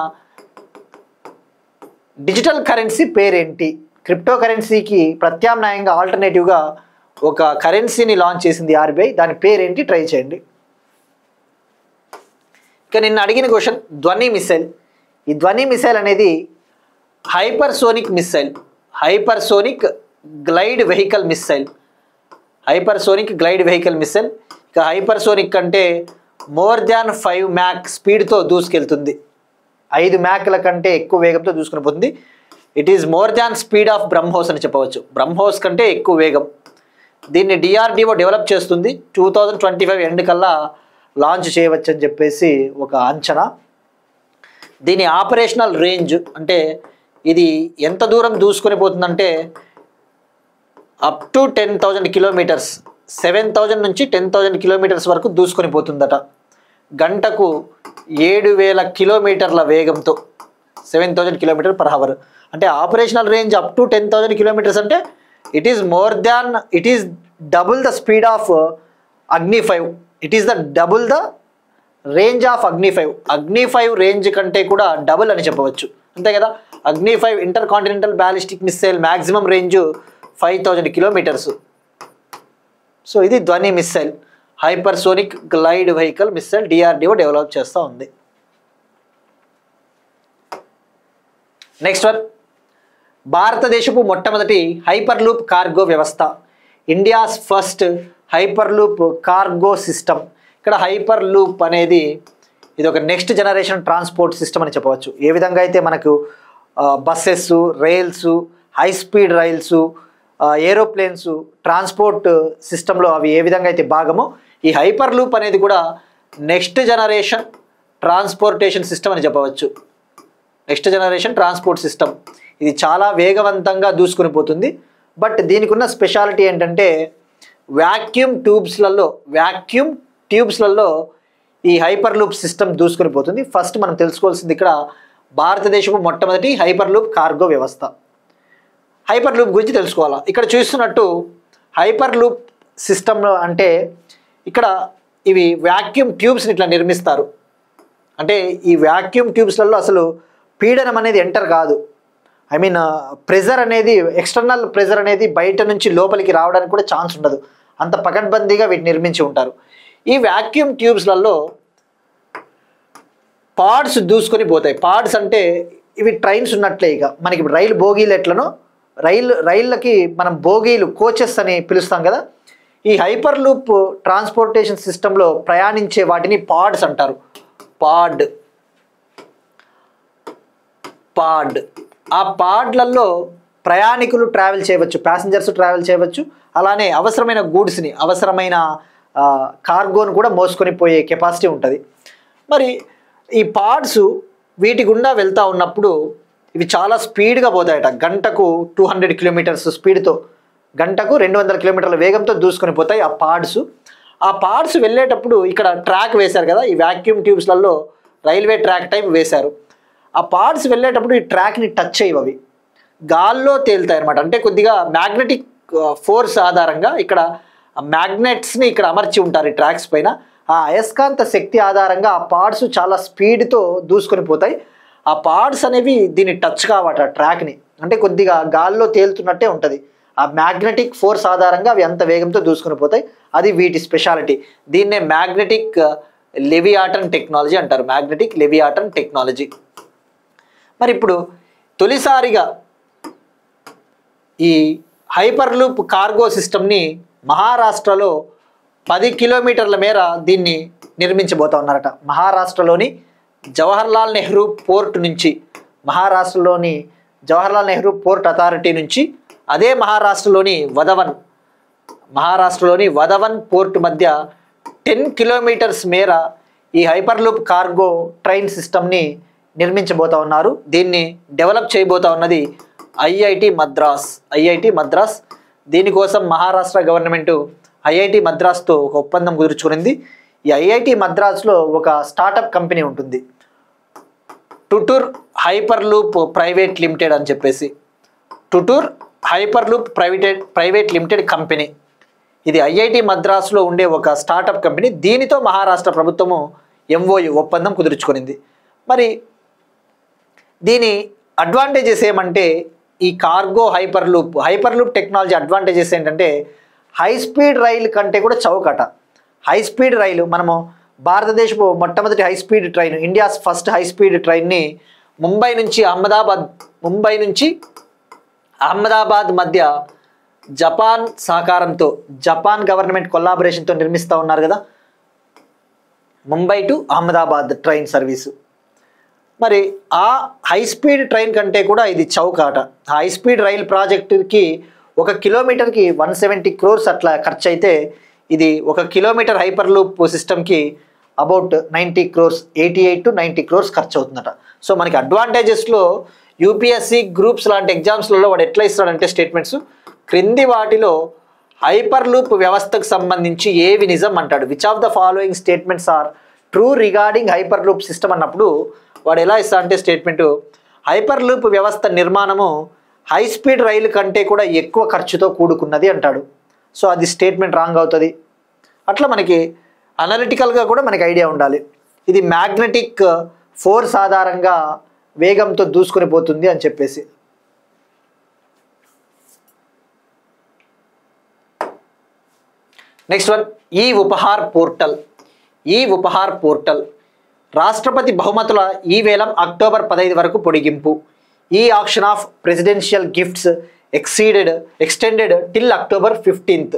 డిజిటల్ కరెన్సీ పేరేంటి? క్రిప్టో కరెన్సీకి ప్రత్యామ్నాయంగా ఆల్టర్నేటివ్గా ఒక కరెన్సీని లాంచ్ చేసింది ఆర్బీఐ, దాని పేరేంటి? ట్రై చేయండి. ఇక నిన్న అడిగిన క్వశ్చన్ ధ్వని మిసైల్. ఈ ధ్వని మిసైల్ అనేది hypersonic missile, hypersonic glide vehicle missile, hypersonic glide vehicle missile. ఇక హైపర్సోనిక్ అంటే మోర్ దాన్ 5 మ్యాక్ స్పీడ్తో దూసుకెళ్తుంది. 5 మ్యాక్ల కంటే ఎక్కువ వేగంతో దూసుకుని పోతుంది. It is more than speed of BrahMos అని చెప్పవచ్చు. బ్రహ్మోస్ కంటే ఎక్కువ వేగం. దీన్ని డిఆర్డిఓ డెవలప్ చేస్తుంది. 2025 ఎండ్ కల్లా లాంచ్ చేయవచ్చు అని చెప్పేసి ఒక అంచనా. దీని ఆపరేషనల్ రేంజ్ అంటే ఇది ఎంత దూరం దూసుకొని పోతుందంటే అప్ టు 10,000 కిలోమీటర్స్, 7,000 నుంచి 10,000 కిలోమీటర్స్ వరకు దూసుకొని పోతుందట. గంటకు 7,000 కిలోమీటర్ల వేగంతో, 7,000 కిలోమీటర్ పర్ అవర్. అంటే operational range up to 10,000 kilometres అంటే it is double the speed of Agni 5. It is the double the range of Agni 5. అగ్ని 5 రేంజ్ కంటే కూడా డబుల్ అని చెప్పవచ్చు, అంతే కదా. అగ్ని 5 inter continental ballistic missile maximum range 5,000 kilometres. So ఇది ధ్వని missile, hypersonic glide vehicle missile DRDO develop చేస్తూ ఉంది. నెక్స్ట్ వన్, భారతదేశపు మొట్టమొదటి హైపర్ లూప్ కార్గో వ్యవస్థ, India's first hyper loop cargo system. ఇక్కడ హైపర్ లూప్ అనేది ఇది ఒక నెక్స్ట్ జనరేషన్ ట్రాన్స్పోర్ట్ సిస్టమ్ అని చెప్పవచ్చు. ఏ విధంగా అయితే మనకు buses, rails, high speed rails, aeroplanes transport సిస్టంలో అవి ఏ విధంగా అయితే భాగమో, ఈ హైపర్ లూప్ అనేది కూడా నెక్స్ట్ జనరేషన్ ట్రాన్స్పోర్టేషన్ సిస్టమ్ అని చెప్పవచ్చు. Next generation transport system. ఇది చాలా వేగవంతంగా దూసుకుని పోతుంది. బట్ దీనికి ఉన్న స్పెషాలిటీ ఏంటంటే వ్యాక్యూమ్ ట్యూబ్స్లలో ఈ హైపర్ లూప్ సిస్టమ్ దూసుకుని పోతుంది. ఫస్ట్ మనం తెలుసుకోవాల్సింది ఇక్కడ భారతదేశపు మొట్టమొదటి హైపర్ లూప్ కార్గో వ్యవస్థ. హైపర్ లూప్ గురించి తెలుసుకోవాలా. ఇక్కడ చూస్తున్నట్టు హైపర్ లూప్ సిస్టమ్ అంటే ఇక్కడ ఇవి వ్యాక్యూమ్ ట్యూబ్స్ని ఇట్లా నిర్మిస్తారు. అంటే ఈ వ్యాక్యూమ్ ట్యూబ్స్లలో అసలు పీడనం అనేది ఎంటర్ కాదు. ఐ మీన్ ప్రెజర్ అనేది, ఎక్స్టర్నల్ ప్రెజర్ అనేది బయట నుంచి లోపలికి రావడానికి కూడా ఛాన్స్ ఉండదు. అంత పకడ్బందీగా వీటిని నిర్మించి ఉంటారు. ఈ వ్యాక్యూమ్ ట్యూబ్స్లలో పాడ్స్ దూసుకొని పోతాయి. పాడ్స్ అంటే ఇవి ట్రైన్స్ ఉన్నట్లే. ఇక మనకి రైలు బోగీలు ఎట్లనో రైళ్ళకి మనం బోగీలు, కోచెస్ అని పిలుస్తాం కదా. ఈ హైపర్ లూప్ ట్రాన్స్పోర్టేషన్ సిస్టంలో ప్రయాణించే వాటిని పాడ్స్ అంటారు. పాడ్ ఆ పాడ్లలో ప్రయాణికులు ట్రావెల్ చేయవచ్చు, ప్యాసింజర్స్ ట్రావెల్ చేయవచ్చు. అలానే అవసరమైన గూడ్స్ని, అవసరమైన కార్గోను కూడా మోసుకొని పోయే కెపాసిటీ ఉంటుంది. మరి ఈ పాడ్స్ వీటి గుండా వెళ్తూ ఉన్నప్పుడు ఇవి చాలా స్పీడ్గా పోతాయట. గంటకు 200 కిలోమీటర్స్ స్పీడ్తో, గంటకు 200 కిలోమీటర్ల వేగంతో దూసుకొని పోతాయి ఆ పాడ్స్. ఆ పాడ్స్ వెళ్ళేటప్పుడు ఇక్కడ ట్రాక్ వేశారు కదా, ఈ వ్యాక్యూమ్ ట్యూబ్స్లలో రైల్వే ట్రాక్ టైప్ వేశారు. ఆ పాడ్స్ వెళ్ళేటప్పుడు ఈ ట్రాక్ని టచ్ చేయవు, అవి గాల్లో తేలుతాయి అనమాట. అంటే కొద్దిగా మ్యాగ్నెటిక్ ఫోర్స్ ఆధారంగా ఇక్కడ మ్యాగ్నెట్స్ని ఇక్కడ అమర్చి ఉంటారు ఈ ట్రాక్స్ పైన. ఆ అయస్కాంత శక్తి ఆధారంగా ఆ పాడ్స్ చాలా స్పీడ్తో దూసుకొని పోతాయి. ఆ పాడ్స్ అనేవి దీన్ని టచ్ కావట ట్రాక్ని, అంటే కొద్దిగా గాల్లో తేలుతున్నట్టే ఉంటుంది. ఆ మ్యాగ్నెటిక్ ఫోర్స్ ఆధారంగా అవి అంత వేగంతో దూసుకొని పోతాయి. అది వీటి స్పెషాలిటీ. దీన్నే మ్యాగ్నెటిక్ లెవియాటన్ టెక్నాలజీ అంటారు. Magnetic levitation technology. మరి ఇప్పుడు తొలిసారిగా ఈ హైపర్ లూప్ కార్గో సిస్టమ్ని మహారాష్ట్రలో 10 కిలోమీటర్ల మేర దీన్ని నిర్మించబోతా ఉన్నారట. మహారాష్ట్రలోని జవహర్లాల్ నెహ్రూ పోర్ట్ నుంచి, మహారాష్ట్రలోని జవహర్లాల్ నెహ్రూ పోర్ట్ అథారిటీ నుంచి, అదే మహారాష్ట్రలోని వదవన్ పోర్ట్ మధ్య 10 కిలోమీటర్స్ మేర ఈ హైపర్ లూప్ కార్గో ట్రైన్ సిస్టమ్ని నిర్మించబోతా ఉన్నారు. దీన్ని డెవలప్ చేయబోతా ఉన్నది ఐఐటి మద్రాస్. దీనికోసం మహారాష్ట్ర గవర్నమెంట్ ఐఐటి మద్రాస్తో ఒక ఒప్పందం కుదుర్చుకునింది. ఈ ఐఐటి మద్రాస్లో ఒక స్టార్టప్ కంపెనీ ఉంటుంది, TuTr hyperloop private limited అని చెప్పేసి. TuTr hyperloop private limited company. ఇది ఐఐటి మద్రాస్లో ఉండే ఒక స్టార్టప్ కంపెనీ. దీనితో మహారాష్ట్ర ప్రభుత్వము ఎంఓయు ఒప్పందం కుదుర్చుకునింది. మరి దీని అడ్వాంటేజెస్ ఏమంటే, ఈ కార్గో హైపర్ లూప్ టెక్నాలజీ అడ్వాంటేజెస్ ఏంటంటే, హై స్పీడ్ రైలు కంటే కూడా చౌకట. హై స్పీడ్ రైలు, మనము భారతదేశపు మొట్టమొదటి high speed train, India's first high speed ట్రైన్ని ముంబై నుంచి అహ్మదాబాద్ మధ్య జపాన్ సహకారంతో, జపాన్ గవర్నమెంట్ కొలాబరేషన్తో నిర్మిస్తూ ఉన్నారు కదా, Mumbai to Ahmedabad train service. మరి ఆ హై స్పీడ్ ట్రైన్ కంటే కూడా ఇది చౌకాట. హై స్పీడ్ రైల్ ప్రాజెక్టుకి 1 కిలోమీటర్కి 170 crores అట్లా ఖర్చు అయితే, ఇది 1 కిలోమీటర్ హైపర్ లూప్ సిస్టమ్కి అబౌట్ 90 crores, 88 to 90 crores ఖర్చు అవుతుందట. సో మనకి అడ్వాంటేజెస్లో యూపీఎస్సి గ్రూప్స్ లాంటి ఎగ్జామ్స్లలో వాడు ఎట్లా ఇస్తాడంటే స్టేట్మెంట్స్, క్రింది వాటిలో హైపర్ లూప్ వ్యవస్థకు సంబంధించి ఏవి నిజం అంటాడు. Which of the following statements are true regarding hyperloop system అన్నప్పుడు వాడు ఎలా ఇస్తా అంటే స్టేట్మెంటు, హైపర్ లూప్ వ్యవస్థ నిర్మాణము హై స్పీడ్ రైలు కంటే కూడా ఎక్కువ ఖర్చుతో కూడుకున్నది అంటాడు. సో అది స్టేట్మెంట్ రాంగ్ అవుతుంది. అట్లా మనకి అనలిటికల్గా కూడా మనకి ఐడియా ఉండాలి. ఇది మ్యాగ్నెటిక్ ఫోర్స్ ఆధారంగా వేగంతో దూసుకొని పోతుంది అని చెప్పేసి. నెక్స్ట్ వన్, ఈ ఉపహార్ పోర్టల్ రాష్ట్రపతి బహుమతుల ఈ వేలం అక్టోబర్ 15 వరకు పొడిగింపు. ఈ auction of presidential gifts extended till October 15th.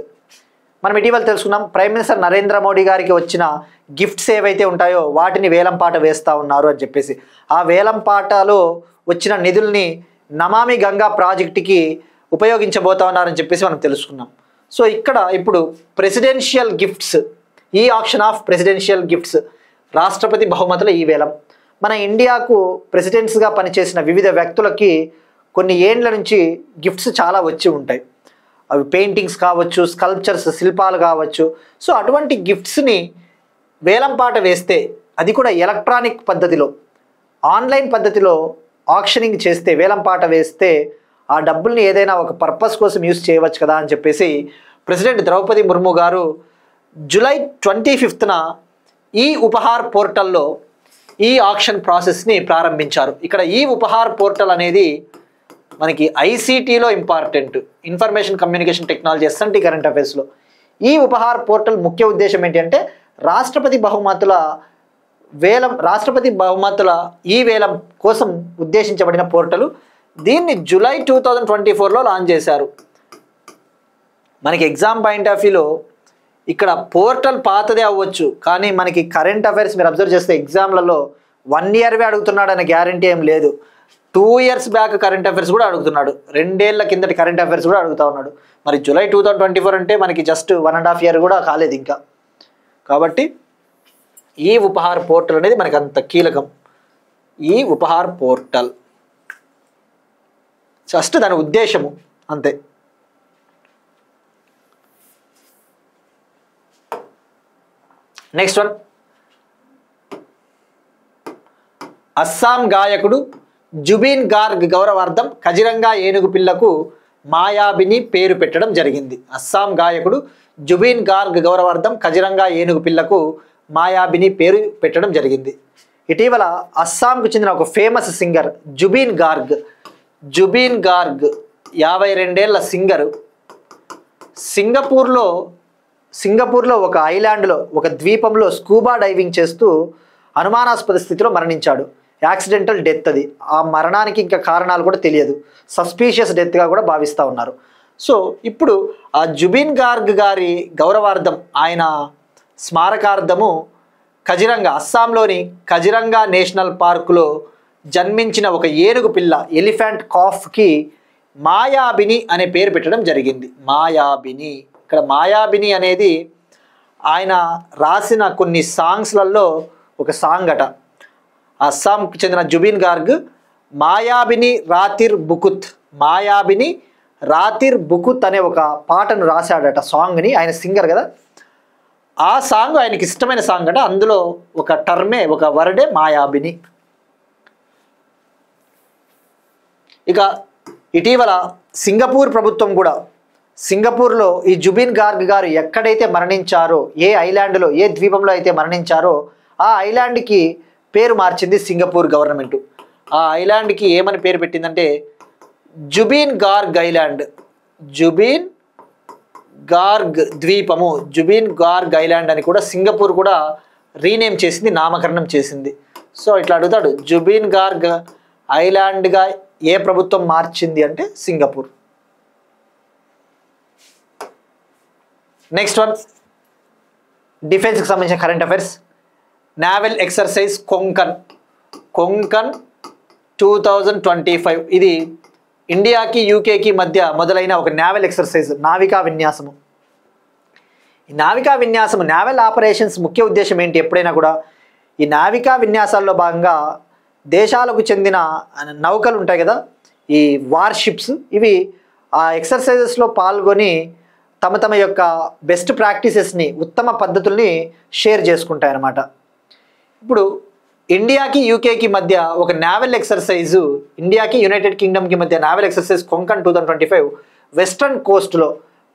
మనం ఇటీవల తెలుసుకున్నాం, ప్రైమ్ మినిస్టర్ నరేంద్ర మోడీ గారికి వచ్చిన గిఫ్ట్స్ ఏవైతే ఉంటాయో వాటిని వేలంపాట వేస్తూ ఉన్నారు అని చెప్పేసి. ఆ వేలంపాటలో వచ్చిన నిధుల్ని నమామి గంగా ప్రాజెక్టుకి ఉపయోగించబోతా ఉన్నారని చెప్పేసి మనం తెలుసుకున్నాం. సో ఇక్కడ ఇప్పుడు ప్రెసిడెన్షియల్ గిఫ్ట్స్, ఈ ఆక్షన్ ఆఫ్ ప్రెసిడెన్షియల్ గిఫ్ట్స్, రాష్ట్రపతి బహుమతుల ఈ వేలం. మన ఇండియాకు ప్రెసిడెంట్స్గా పనిచేసిన వివిధ వ్యక్తులకి కొన్ని ఏండ్ల నుంచి గిఫ్ట్స్ చాలా వచ్చి ఉంటాయి. అవి పెయింటింగ్స్ కావచ్చు, స్కల్ప్చర్స్, శిల్పాలు కావచ్చు. సో అటువంటి గిఫ్ట్స్ని వేలంపాట వేస్తే, అది కూడా ఎలక్ట్రానిక్ పద్ధతిలో, ఆన్లైన్ పద్ధతిలో ఆక్షనింగ్ చేస్తే, వేలంపాట వేస్తే ఆ డబ్బుల్ని ఏదైనా ఒక పర్పస్ కోసం యూజ్ చేయవచ్చు కదా అని చెప్పేసి ప్రెసిడెంట్ ద్రౌపది ముర్ము గారు జూలై 25న ఈ ఉపహార్ పోర్టల్లో ఈ ఆక్షన్ ప్రాసెస్ని ప్రారంభించారు. ఇక్కడ ఈ ఉపహార్ పోర్టల్ అనేది మనకి ఐసీటీలో ఇంపార్టెంట్, ఇన్ఫర్మేషన్ కమ్యూనికేషన్ టెక్నాలజీ ఎస్ఎన్టీ కరెంట్ అఫైర్స్లో. ఈ ఉపహార్ పోర్టల్ ముఖ్య ఉద్దేశం ఏంటి అంటే రాష్ట్రపతి బహుమతుల ఈ వేలం కోసం ఉద్దేశించబడిన పోర్టల్. దీన్ని జూలై 2024లో లాంచ్ చేశారు. మనకి ఎగ్జామ్ పాయింట్ ఆఫ్ వ్యూలో ఇక్కడ పోర్టల్ పాతదే అవ్వచ్చు, కానీ మనకి కరెంట్ అఫైర్స్ మీరు అబ్జర్వ్ చేస్తే ఎగ్జామ్లలో 1 ఇయర్వే అడుగుతున్నాడు అనే గ్యారంటీ ఏం లేదు. 2 ఇయర్స్ బ్యాక్ కరెంట్ అఫైర్స్ కూడా అడుగుతున్నాడు, 2 ఏళ్ల కిందటి కరెంట్ అఫైర్స్ కూడా అడుగుతా ఉన్నాడు. మరి జూలై 2024 అంటే మనకి జస్ట్ 1.5 ఇయర్ కూడా కాలేదు ఇంకా. కాబట్టి ఈ ఉపహార్ పోర్టల్ అనేది మనకి అంత కీలకం. ఈ ఉపహార్ పోర్టల్ జస్ట్ దాని ఉద్దేశము అంతే. నెక్స్ట్ వన్, అస్సాం గాయకుడు జుబీన్ గార్గ్ గౌరవార్థం కజిరంగా ఏనుగు పిల్లకు మాయాబిని పేరు పెట్టడం జరిగింది. అస్సాం గాయకుడు జుబీన్ గార్గ్ గౌరవార్థం కజిరంగా ఏనుగు పిల్లకు మాయాబిని పేరు పెట్టడం జరిగింది. ఇటీవల అస్సాంకు చెందిన ఒక ఫేమస్ సింగర్ జుబీన్ గార్గ్ 52 ఏళ్ల సింగరు సింగపూర్లో ఒక ఐలాండ్లో ఒక ద్వీపంలో స్కూబా డైవింగ్ చేస్తూ అనుమానాస్పద స్థితిలో మరణించాడు. యాక్సిడెంటల్ డెత్ అది. ఆ మరణానికి ఇంకా కారణాలు కూడా తెలియదు, సస్పీషియస్ డెత్గా కూడా భావిస్తూ ఉన్నారు. సో ఇప్పుడు ఆ జుబీన్ గార్గ్ గారి గౌరవార్థం, ఆయన స్మారకార్థము కజిరంగా, అస్సాంలోని కజిరంగా నేషనల్ పార్కులో జన్మించిన ఒక ఏనుగు పిల్ల ఎలిఫెంట్ కాఫ్కి మాయాబిని అనే పేరు పెట్టడం జరిగింది. మాయాబిని, ఇక్కడ మాయాబిని అనేది ఆయన రాసిన కొన్ని సాంగ్స్లలో ఒక సాంగ్ అట. అస్సాంకు చెందిన జుబీన్ గార్గ్ మాయాబిని రాతిర్ బుకుత్ అనే ఒక పాటను రాశాడట, సాంగ్ని. ఆయన సింగర్ కదా, ఆ సాంగ్ ఆయనకి ఇష్టమైన సాంగ్ అట. అందులో ఒక టర్మే, ఒక వర్డే మాయాబిని. ఇక ఇటీవల సింగపూర్ ప్రభుత్వం కూడా సింగపూర్లో ఈ జుబీన్ గార్గ్ గారు ఎక్కడైతే మరణించారో, ఏ ఐలాండ్లో, ఏ ద్వీపంలో అయితే మరణించారో ఆ ఐలాండ్కి పేరు మార్చింది సింగపూర్ గవర్నమెంట్. ఆ ఐలాండ్కి ఏమని పేరు పెట్టిందంటే జుబీన్ గార్గ్ ఐలాండ్, జుబీన్ గార్గ్ ద్వీపము, జుబీన్ గార్గ్ ఐలాండ్ అని కూడా సింగపూర్ కూడా రీనేమ్ చేసింది, నామకరణం చేసింది. సో ఇట్లా అడుగుతాడు, జుబీన్ గార్గ్ ఐలాండ్గా ఏ ప్రభుత్వం మార్చింది అంటే సింగపూర్. నెక్స్ట్ వన్, డిఫెన్స్కి సంబంధించిన current affairs. Naval exercise Konkan 2025 ఇది ఇండియాకి యూకేకి మధ్య మొదలైన ఒక నావల్ ఎక్సర్సైజ్, నావికా విన్యాసము. ఈ నావికా విన్యాసము, నావల్ ఆపరేషన్స్ ముఖ్య ఉద్దేశం ఏంటి? ఎప్పుడైనా కూడా ఈ నావికా విన్యాసాల్లో భాగంగా దేశాలకు చెందిన నౌకలు ఉంటాయి కదా, ఈ వార్షిప్స్, ఇవి ఆ ఎక్సర్సైజెస్లో పాల్గొని తమ యొక్క బెస్ట్ ప్రాక్టీసెస్ని, ఉత్తమ పద్ధతుల్ని షేర్ చేసుకుంటాయి అన్నమాట. ఇప్పుడు ఇండియాకి యూకేకి మధ్య ఒక నావల్ ఎక్సర్సైజు, ఇండియాకి యునైటెడ్ కింగ్డమ్కి మధ్య నావల్ ఎక్సర్సైజ్ కొంకన్ 2025 వెస్ట్రన్ కోస్ట్లో,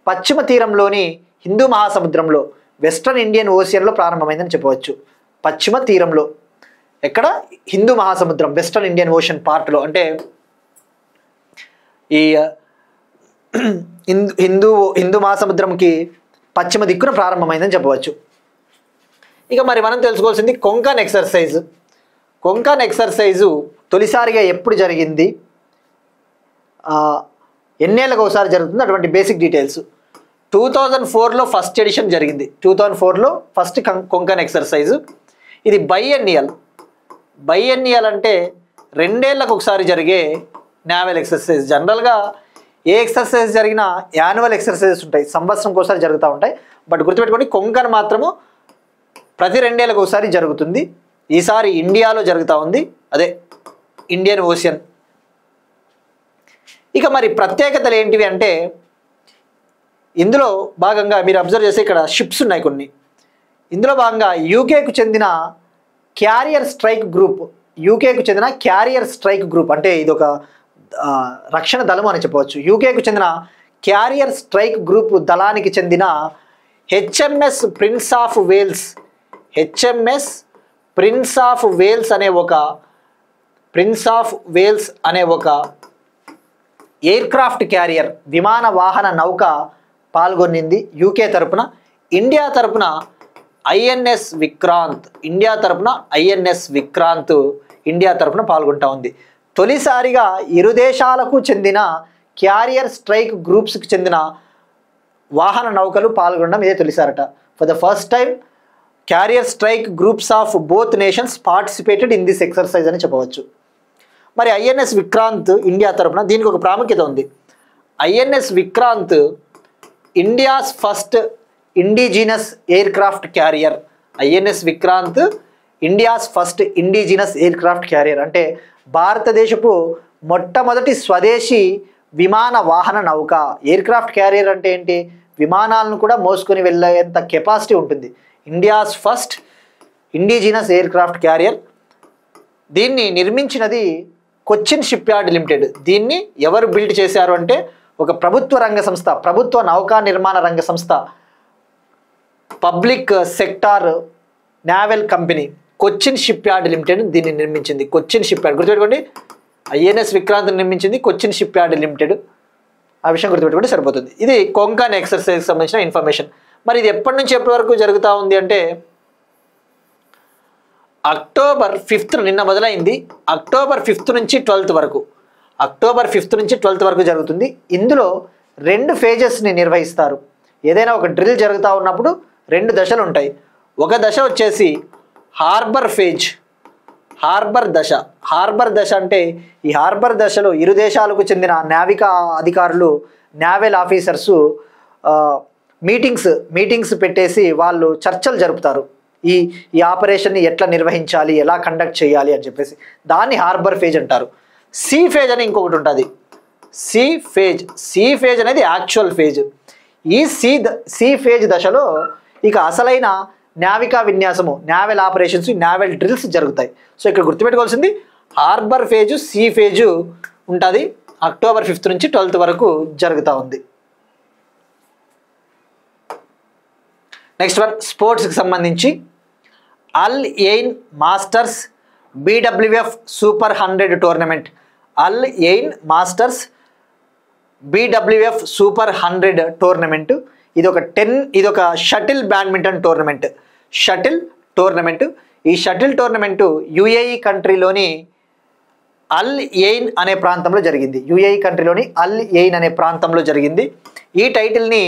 పశ్చిమ తీరంలోని హిందూ మహాసముద్రంలో, వెస్ట్రన్ ఇండియన్ ఓషియన్లో ప్రారంభమైందని చెప్పవచ్చు. పశ్చిమ తీరంలో ఎక్కడ? హిందూ మహాసముద్రం, వెస్ట్రన్ ఇండియన్ ఓషన్ పార్ట్లో, అంటే ఈ హిందూ మహాసముద్రంకి పశ్చిమ దిక్కున ప్రారంభమైందని చెప్పవచ్చు. ఇక మరి మనం తెలుసుకోవాల్సింది కొంకన్ ఎక్సర్సైజ్. కొంకన్ ఎక్సర్సైజు తొలిసారిగా ఎప్పుడు జరిగింది, ఎన్నేళ్ళకు ఒకసారి జరుగుతుంది, అటువంటి బేసిక్ డీటెయిల్స్. 2004లో ఫస్ట్ ఎడిషన్ జరిగింది. 2004లో ఫస్ట్ కొంకన్ ఎక్సర్సైజు. ఇది బైఎన్నియల్ అంటే 2 ఏళ్లకు ఒకసారి జరిగే నావల్ ఎక్సర్సైజ్. జనరల్గా ఏ ఎక్సర్సైజ్ జరిగినా యాన్యువల్ ఎక్సర్సైజెస్ ఉంటాయి, సంవత్సరంకి ఒకసారి జరుగుతూ ఉంటాయి. బట్ గుర్తుపెట్టుకోండి, కొంకన్ మాత్రము ప్రతి 2 ఏళ్ళకు ఒకసారి జరుగుతుంది. ఈసారి ఇండియాలో జరుగుతూ ఉంది, అదే ఇండియన్ ఓషన్. ఇక మరి ప్రత్యేకతలు ఏంటివి అంటే, ఇందులో భాగంగా మీరు అబ్జర్వ్ చేస్తే ఇక్కడ షిప్స్ ఉన్నాయి కొన్ని. ఇందులో భాగంగా యూకేకు చెందిన క్యారియర్ స్ట్రైక్ గ్రూప్, అంటే ఇది ఒక రక్షణ దళం అని చెప్పవచ్చు. యూకేకు చెందిన క్యారియర్ స్ట్రైక్ గ్రూప్ దళానికి చెందిన HMS Prince of Wales, HMS Prince of Wales అనే ఒక ఎయిర్క్రాఫ్ట్ క్యారియర్ విమాన వాహన నౌక పాల్గొనింది యూకే తరపున. ఇండియా తరపున ఐఎన్ఎస్ విక్రాంత్, ఇండియా తరపున పాల్గొంటా ఉంది. తొలిసారిగా ఇరు దేశాలకు చెందిన క్యారియర్ స్ట్రైక్ గ్రూప్స్కి చెందిన వాహన నౌకలు పాల్గొనడం ఇదే తొలిసారట. For the first time carrier strike groups of both nations participated in this exercise అని చెప్పవచ్చు. మరి ఐఎన్ఎస్ విక్రాంత్ ఇండియా తరపున దీనికి ఒక ప్రాముఖ్యత ఉంది. INS Vikrant India's first indigenous aircraft carrier. INS Vikrant India's first indigenous aircraft carrier అంటే భారతదేశపు మొట్టమొదటి స్వదేశీ విమాన వాహన నౌక. ఎయిర్క్రాఫ్ట్ క్యారియర్ అంటే ఏంటి? విమానాలను కూడా మోసుకొని వెళ్ళేంత కెపాసిటీ ఉంటుంది. India's first indigenous aircraft carrier. దీన్ని నిర్మించినది కొచ్చిన్ షిప్ యార్డ్ లిమిటెడ్. దీన్ని ఎవరు బిల్డ్ చేశారు అంటే ఒక ప్రభుత్వ రంగ సంస్థ, ప్రభుత్వ నౌకా నిర్మాణ రంగ సంస్థ, public sector naval company Cochin shipyard limited దీన్ని నిర్మించింది. కొచ్చిన్ షిప్ యార్డ్ గుర్తుపెట్టుకోండి. ఐఎన్ఎస్ విక్రాంత్ నిర్మించింది కొచ్చిన్ షిప్ యార్డ్ లిమిటెడ్. ఆ విషయం గుర్తుపెట్టుకుంటే సరిపోతుంది. ఇది కొంకన్ ఎక్సర్సైజ్కి సంబంధించిన ఇన్ఫర్మేషన్. మరి ఇది ఎప్పటి నుంచి ఎప్పటి వరకు జరుగుతూ ఉంది అంటే అక్టోబర్ 5 నిన్న మొదలైంది. అక్టోబర్ 5 నుంచి 12 వరకు, అక్టోబర్ 5 నుంచి 12 వరకు జరుగుతుంది. ఇందులో 2 ఫేజెస్ని నిర్వహిస్తారు. ఏదైనా ఒక డ్రిల్ జరుగుతూ ఉన్నప్పుడు 2 దశలు ఉంటాయి. ఒక దశ వచ్చేసి హార్బర్ ఫేజ్, హార్బర్ దశ. హార్బర్ దశ అంటే ఈ హార్బర్ దశలో ఇరు దేశాలకు చెందిన నావికా అధికారులు, నావల్ ఆఫీసర్సు మీటింగ్స్ పెట్టేసి వాళ్ళు చర్చలు జరుపుతారు. ఈ ఆపరేషన్ని ఎట్లా నిర్వహించాలి, ఎలా కండక్ట్ చేయాలి అని చెప్పేసి దాన్ని హార్బర్ ఫేజ్ అంటారు. సీ ఫేజ్ అని ఇంకొకటి ఉంటుంది. సీ ఫేజ్ అనేది యాక్చువల్ ఫేజ్. ఈ సీ ఫేజ్ దశలో ఇక అసలైన నావికా విన్యాసము, నావల్ ఆపరేషన్స్, నావల్ డ్రిల్స్ జరుగుతాయి. సో ఇక్కడ గుర్తుపెట్టుకోవాల్సింది హార్బర్ ఫేజు, సీ ఫేజు ఉంటుంది. అక్టోబర్ 5 నుంచి 12 వరకు జరుగుతూ ఉంది. నెక్స్ట్ వన్ స్పోర్ట్స్కి సంబంధించి అల్ ఎయిన్ మాస్టర్స్ బీడబ్ల్యూఎఫ్ సూపర్ 100 టోర్నమెంట్. అల్ ఎయిన్ మాస్టర్స్ బీడబ్ల్యూఎఫ్ సూపర్ 100 టోర్నమెంట్. ఇది ఒక షటిల్ బ్యాడ్మింటన్ టోర్నమెంట్. ఈ షటిల్ టోర్నమెంటు యుఏఈ కంట్రీలోని అల్ ఎయిన్ అనే ప్రాంతంలో జరిగింది. ఈ టైటిల్ని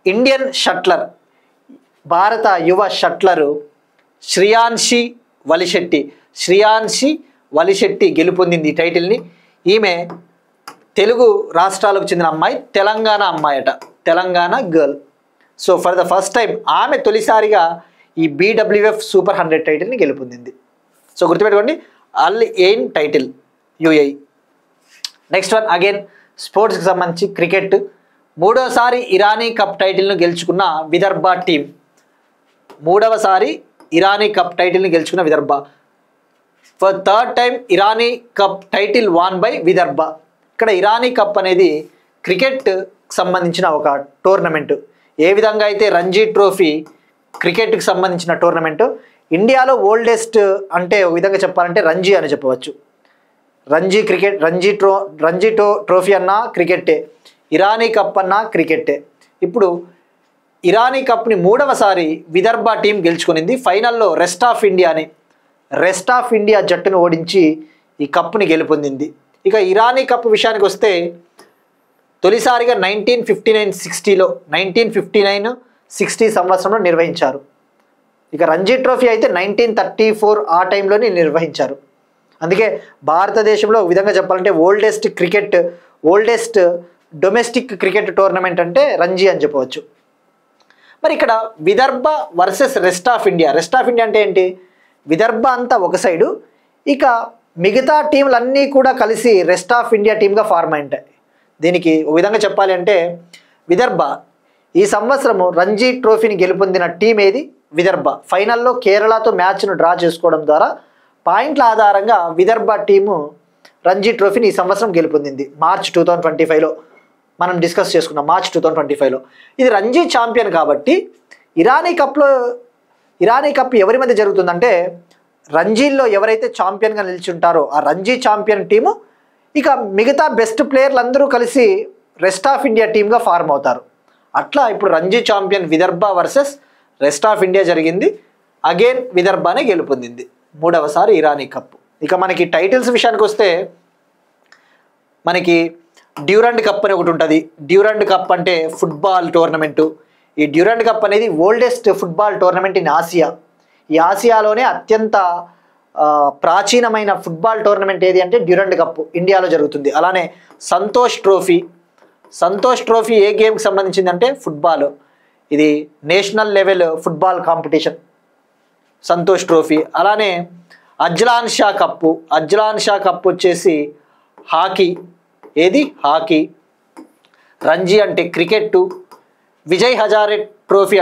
ఇండియన్ షట్లర్, భారత యువ షట్లరు శ్రియాన్షి వలిశెట్టి గెలుపొందింది ఈ టైటిల్ని. ఈమె తెలుగు రాష్ట్రాలకు చెందిన అమ్మాయి, తెలంగాణ అమ్మాయట, Telangana girl. So for the first time ఆమె తొలిసారిగా ఈ బీడబ్ల్యూఎఫ్ సూపర్ 100 టైటిల్ని గెలుపొందింది. సో గుర్తుపెట్టుకోండి, Al Ain title UAE. Next one again స్పోర్ట్స్కి సంబంధించి క్రికెట్. 3వసారి ఇరానీ కప్ టైటిల్ను గెలుచుకున్న విదర్భ టీం. 3వసారి ఇరానీ కప్ టైటిల్ని గెలుచుకున్న Vidarbha. For third time Irani cup title won by Vidarbha. ఇక్కడ ఇరానీ కప్ అనేది క్రికెట్కి సంబంధించిన ఒక టోర్నమెంటు. ఏ విధంగా అయితే రంజీ ట్రోఫీ క్రికెట్కి సంబంధించిన టోర్నమెంటు, ఇండియాలో ఓల్డెస్ట్ అంటే ఒక విధంగా చెప్పాలంటే రంజీ అని చెప్పవచ్చు. రంజీ ట్రోఫీ అన్నా క్రికెట్టే, ఇరానీ కప్ అన్నా క్రికెట్టే. ఇప్పుడు ఇరానీ కప్ని 3వసారి విదర్భ టీం గెలుచుకునింది. ఫైనల్లో రెస్ట్ ఆఫ్ ఇండియా జట్టును ఓడించి ఈ కప్ని గెలుపొందింది. ఇక ఇరానీ కప్ విషయానికి వస్తే తొలిసారిగా 1959-60 సంవత్సరంలో నిర్వహించారు. ఇక రంజీ ట్రోఫీ అయితే 1934 ఆ టైంలోనే నిర్వహించారు. అందుకే భారతదేశంలో ఒక విధంగా చెప్పాలంటే ఓల్డెస్ట్ డొమెస్టిక్ క్రికెట్ టోర్నమెంట్ అంటే రంజీ అని చెప్పవచ్చు. మరి ఇక్కడ Vidarbha versus rest of India అంటే ఏంటి? విదర్భ అంతా ఒక సైడు, ఇక మిగతా టీంలన్నీ కూడా కలిసి రెస్ట్ ఆఫ్ ఇండియా టీమ్గా ఫార్మ్ అయింటాయి. దీనికి ఒక విధంగా చెప్పాలి అంటే విదర్భ ఈ సంవత్సరము రంజీ ట్రోఫీని గెలుపొందిన టీం ఏది? విదర్భ. ఫైనల్లో కేరళతో మ్యాచ్ను డ్రా చేసుకోవడం ద్వారా పాయింట్ల ఆధారంగా విదర్భ టీము రంజీ ట్రోఫీని ఈ సంవత్సరం గెలుపొందింది. మార్చ్ 2025లో మనం డిస్కస్ చేసుకున్నాం మార్చ్ 2025లో. ఇది రంజీ ఛాంపియన్ కాబట్టి ఇరానీ కప్ ఎవరి మధ్య జరుగుతుందంటే రంజీల్లో ఎవరైతే ఛాంపియన్గా నిలిచుంటారో ఆ రంజీ ఛాంపియన్ టీము ఇక మిగతా బెస్ట్ ప్లేయర్లు అందరూ కలిసి రెస్ట్ ఆఫ్ ఇండియా టీమ్గా ఫార్మ్ అవుతారు. అట్లా ఇప్పుడు Ranji champion Vidarbha versus rest of India జరిగింది. అగైన్ విదర్భనే గెలుపొందింది, 3వసారి ఇరానీ కప్. ఇక మనకి టైటిల్స్ విషయానికి వస్తే మనకి డ్యూరండ్ కప్ అని ఒకటి ఉంటుంది. డ్యూరండ్ కప్ అంటే ఫుట్బాల్ టోర్నమెంటు. ఈ డ్యూరండ్ కప్ అనేది oldest football tournament in Asia. ఈ ఆసియాలోనే అత్యంత ప్రాచీనమైన ఫుట్బాల్ టోర్నమెంట్ ఏది అంటే డ్యూరండ్ కప్ ఇండియాలో జరుగుతుంది. అలానే సంతోష్ ట్రోఫీ ఏ గేమ్కి సంబంధించింది అంటే ఫుట్బాల్. ఇది national level football competition Santosh trophy. అలానే అజ్లాన్ షా కప్ వచ్చేసి హాకీ. ఏది హాకీ. రంజీ అంటే క్రికెట్. విజయ్ హజారే ట్రోఫీ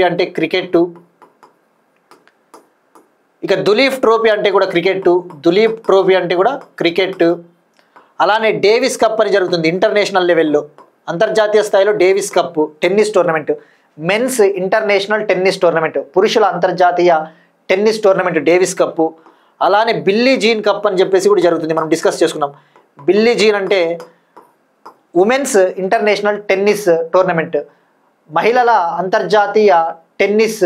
అంటే క్రికెట్. ఇక దులీప్ ట్రోఫీ అంటే కూడా క్రికెట్. అలానే డేవిస్ కప్ అని జరుగుతుంది ఇంటర్నేషనల్ లెవెల్లో, అంతర్జాతీయ స్థాయిలో Davis Cup tennis tournament. Men's international tennis tournament, పురుషుల అంతర్జాతీయ టెన్నిస్ టోర్నమెంట్ డేవిస్ కప్. అలానే బిల్లీ జీన్ కప్ అని చెప్పేసి కూడా జరుగుతుంది, మనం డిస్కస్ చేసుకున్నాం. బిల్లీ జీన్ అంటే ఉమెన్స్ ఇంటర్నేషనల్ టెన్నిస్ టోర్నమెంట్, మహిళల అంతర్జాతీయ tennis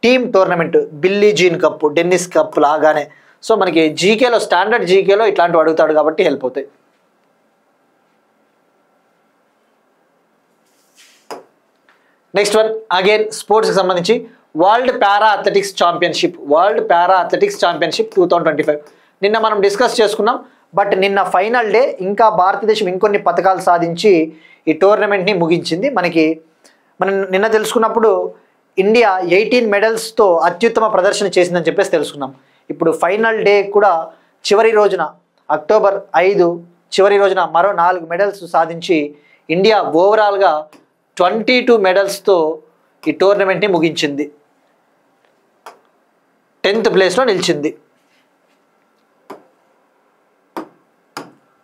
team tournament Billie Jean Cup, tennis cup లాగానే. సో మనకి జీకేలో స్టాండర్డ్ జీకేలో ఇట్లాంటివి అడుగుతాడు కాబట్టి హెల్ప్ అవుతాయి. నెక్స్ట్ వన్ అగైన్ స్పోర్ట్స్కి సంబంధించి వరల్డ్ పారా అథ్లెటిక్స్ ఛాంపియన్షిప్ 2025 నిన్న మనం డిస్కస్ చేసుకున్నాం. బట్ నిన్న ఫైనల్ డే, ఇంకా భారతదేశం ఇంకొన్ని పథకాలు సాధించి ఈ టోర్నమెంట్ని ముగించింది. మనం నిన్న తెలుసుకున్నప్పుడు ఇండియా 18 మెడల్స్తో అత్యుత్తమ ప్రదర్శన చేసిందని చెప్పేసి తెలుసుకున్నాం. ఇప్పుడు ఫైనల్ డే కూడా చివరి రోజున అక్టోబర్ 5 చివరి రోజున మరో 4 మెడల్స్ సాధించి ఇండియా ఓవరాల్గా 22 మెడల్స్తో ఈ టోర్నమెంట్ని ముగించింది. 10th ప్లేస్లో నిలిచింది.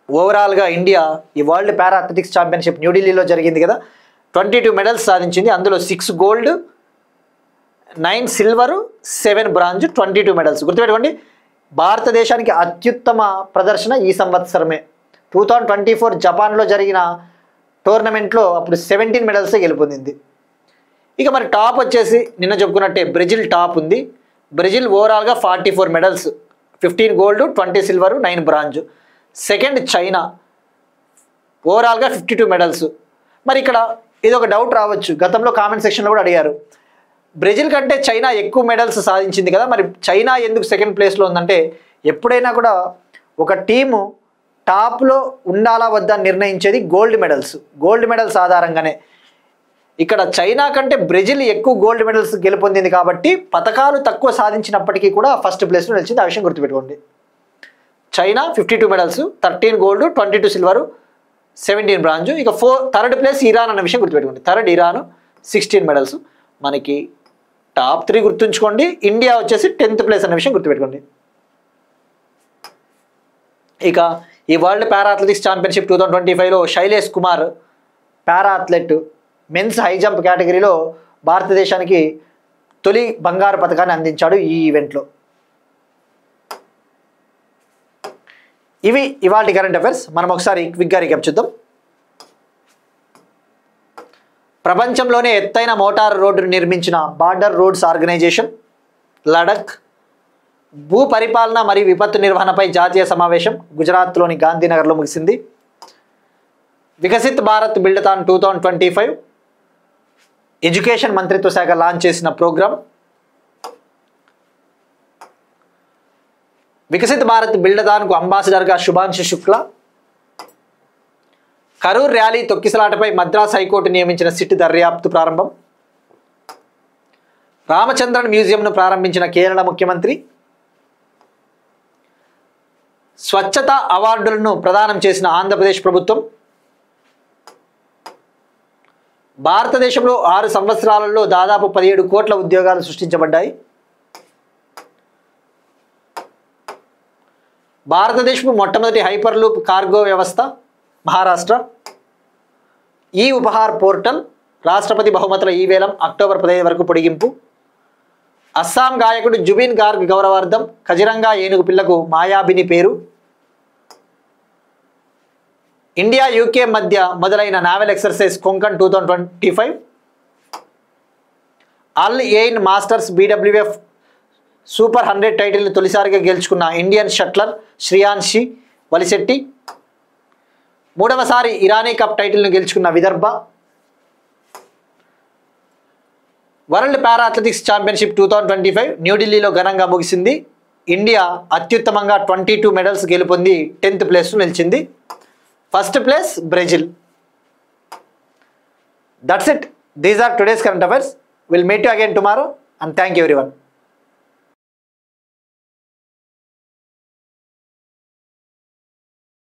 ఓవరాల్గా ఇండియా ఈ వరల్డ్ పారా అథ్లెటిక్స్ ఛాంపియన్షిప్ న్యూఢిల్లీలో జరిగింది కదా, 22 మెడల్స్ సాధించింది. అందులో 6 గోల్డ్, 9 సిల్వర్, 7 బ్రాంజ్, 22 మెడల్స్. గుర్తుపెట్టుకోండి, భారతదేశానికి అత్యుత్తమ ప్రదర్శన ఈ సంవత్సరమే. 2024 జపాన్లో జరిగిన టోర్నమెంట్లో అప్పుడు 17 మెడల్స్ గెలుపొందింది. ఇక మరి టాప్ వచ్చేసి నిన్న చెప్పుకున్నట్టే బ్రెజిల్ టాప్ ఉంది. బ్రెజిల్ ఓవరాల్గా 44 medals, 15 gold, 20 silver, 9 bronze. Second China, ఓవరాల్గా 52 మెడల్స్. మరి ఇక్కడ ఇది ఒక డౌట్ రావచ్చు, గతంలో కామెంట్ సెక్షన్లో కూడా అడిగారు, బ్రెజిల్ కంటే చైనా ఎక్కువ మెడల్స్ సాధించింది కదా, మరి చైనా ఎందుకు సెకండ్ ప్లేస్లో ఉందంటే, ఎప్పుడైనా కూడా ఒక టీము టాప్లో ఉండాలా వద్దా నిర్ణయించేది గోల్డ్ మెడల్స్ ఆధారంగానే. ఇక్కడ చైనా కంటే బ్రెజిల్ ఎక్కువ గోల్డ్ మెడల్స్ గెలుపొందింది కాబట్టి పథకాలు తక్కువ సాధించినప్పటికీ కూడా ఫస్ట్ ప్లేస్లో నిలిచింది. ఆ విషయం గుర్తుపెట్టుకోండి. China 52 medals, 13 gold, 22 silver, 17 bronze. ఇక థర్డ్ ప్లేస్ ఇరాన్ అన్న విషయం గుర్తుపెట్టుకోండి. Third Iran 16 medals. మనకి టాప్ 3 గుర్తుంచుకోండి. ఇండియా వచ్చేసి 10th ప్లేస్ అన్న విషయం గుర్తుపెట్టుకోండి. ఇక ఈ వరల్డ్ పారా అథ్లెటిక్స్ ఛాంపియన్షిప్ 2025లో Shailesh Kumar para athlete men's high jump కేటగిరీలో భారతదేశానికి తొలి బంగారు పథకాన్ని అందించాడు ఈ ఈవెంట్లో. ఇవి ఇవాల్టి కరెంట్ అఫైర్స్. మనం ఒకసారి క్విక్గా రీక్యాప్ చూద్దాం. ప్రపంచంలోనే ఎత్తైన మోటార్ రోడ్డును నిర్మించిన బార్డర్ రోడ్స్ ఆర్గనైజేషన్ లడఖ్. భూ పరిపాలన మరియు విపత్తు నిర్వహణపై జాతీయ సమావేశం గుజరాత్లోని గాంధీనగర్లో ముగిసింది. వికసిత్ భారత్ బిల్డథాన్ 2025 ఎడ్యుకేషన్ మంత్రిత్వ శాఖ లాంచ్ చేసిన ప్రోగ్రాం. వికసిత్ భారత్ బిల్డథాన్కు అంబాసిడర్గా శుభాంశు శుక్లా. కరూర్ ర్యాలీ తొక్కిసలాటపై మద్రాస్ హైకోర్టు నియమించిన సిట్ దర్యాప్తు ప్రారంభం. రామచంద్రన్ మ్యూజియంను ప్రారంభించిన కేరళ ముఖ్యమంత్రి. స్వచ్ఛత అవార్డులను ప్రదానం చేసిన ఆంధ్రప్రదేశ్ ప్రభుత్వం. భారతదేశంలో 6 సంవత్సరాలలో దాదాపు 17 కోట్ల ఉద్యోగాలు సృష్టించబడ్డాయి. భారతదేశపు మొట్టమొదటి హైపర్ లూప్ కార్గో వ్యవస్థ మహారాష్ట్ర. ఈ ఉపహార్ పోర్టల్ రాష్ట్రపతి బహుమతుల ఈ వేలం అక్టోబర్ 15 వరకు పొడిగింపు. అస్సాం గాయకుడు జుబిన్ గార్గ్ గౌరవార్థం ఖజిరంగా ఏనుగు పిల్లకు మాయాబిని పేరు. ఇండియా యూకే మధ్య మొదలైన నావల్ ఎక్సర్సైజ్ కొంకన్ 2025. అల్ ఎయిన్ మాస్టర్స్ BWF సూపర్ 100 టైటిల్ని తొలిసారిగా గెలుచుకున్న Indian shuttler Shriyanshi Valisetti. 3వసారి Irani cup టైటిల్ను గెలుచుకున్న Vidarbha. World para athletics championship 2025 న్యూఢిల్లీలో ఘనంగా ముగిసింది. ఇండియా అత్యుత్తమంగా 22 మెడల్స్ గెలుపొంది 10th ప్లేస్లో నిలిచింది. First place Brazil. That's it. These are today's current affairs. Will meet you again tomorrow and thank you everyone.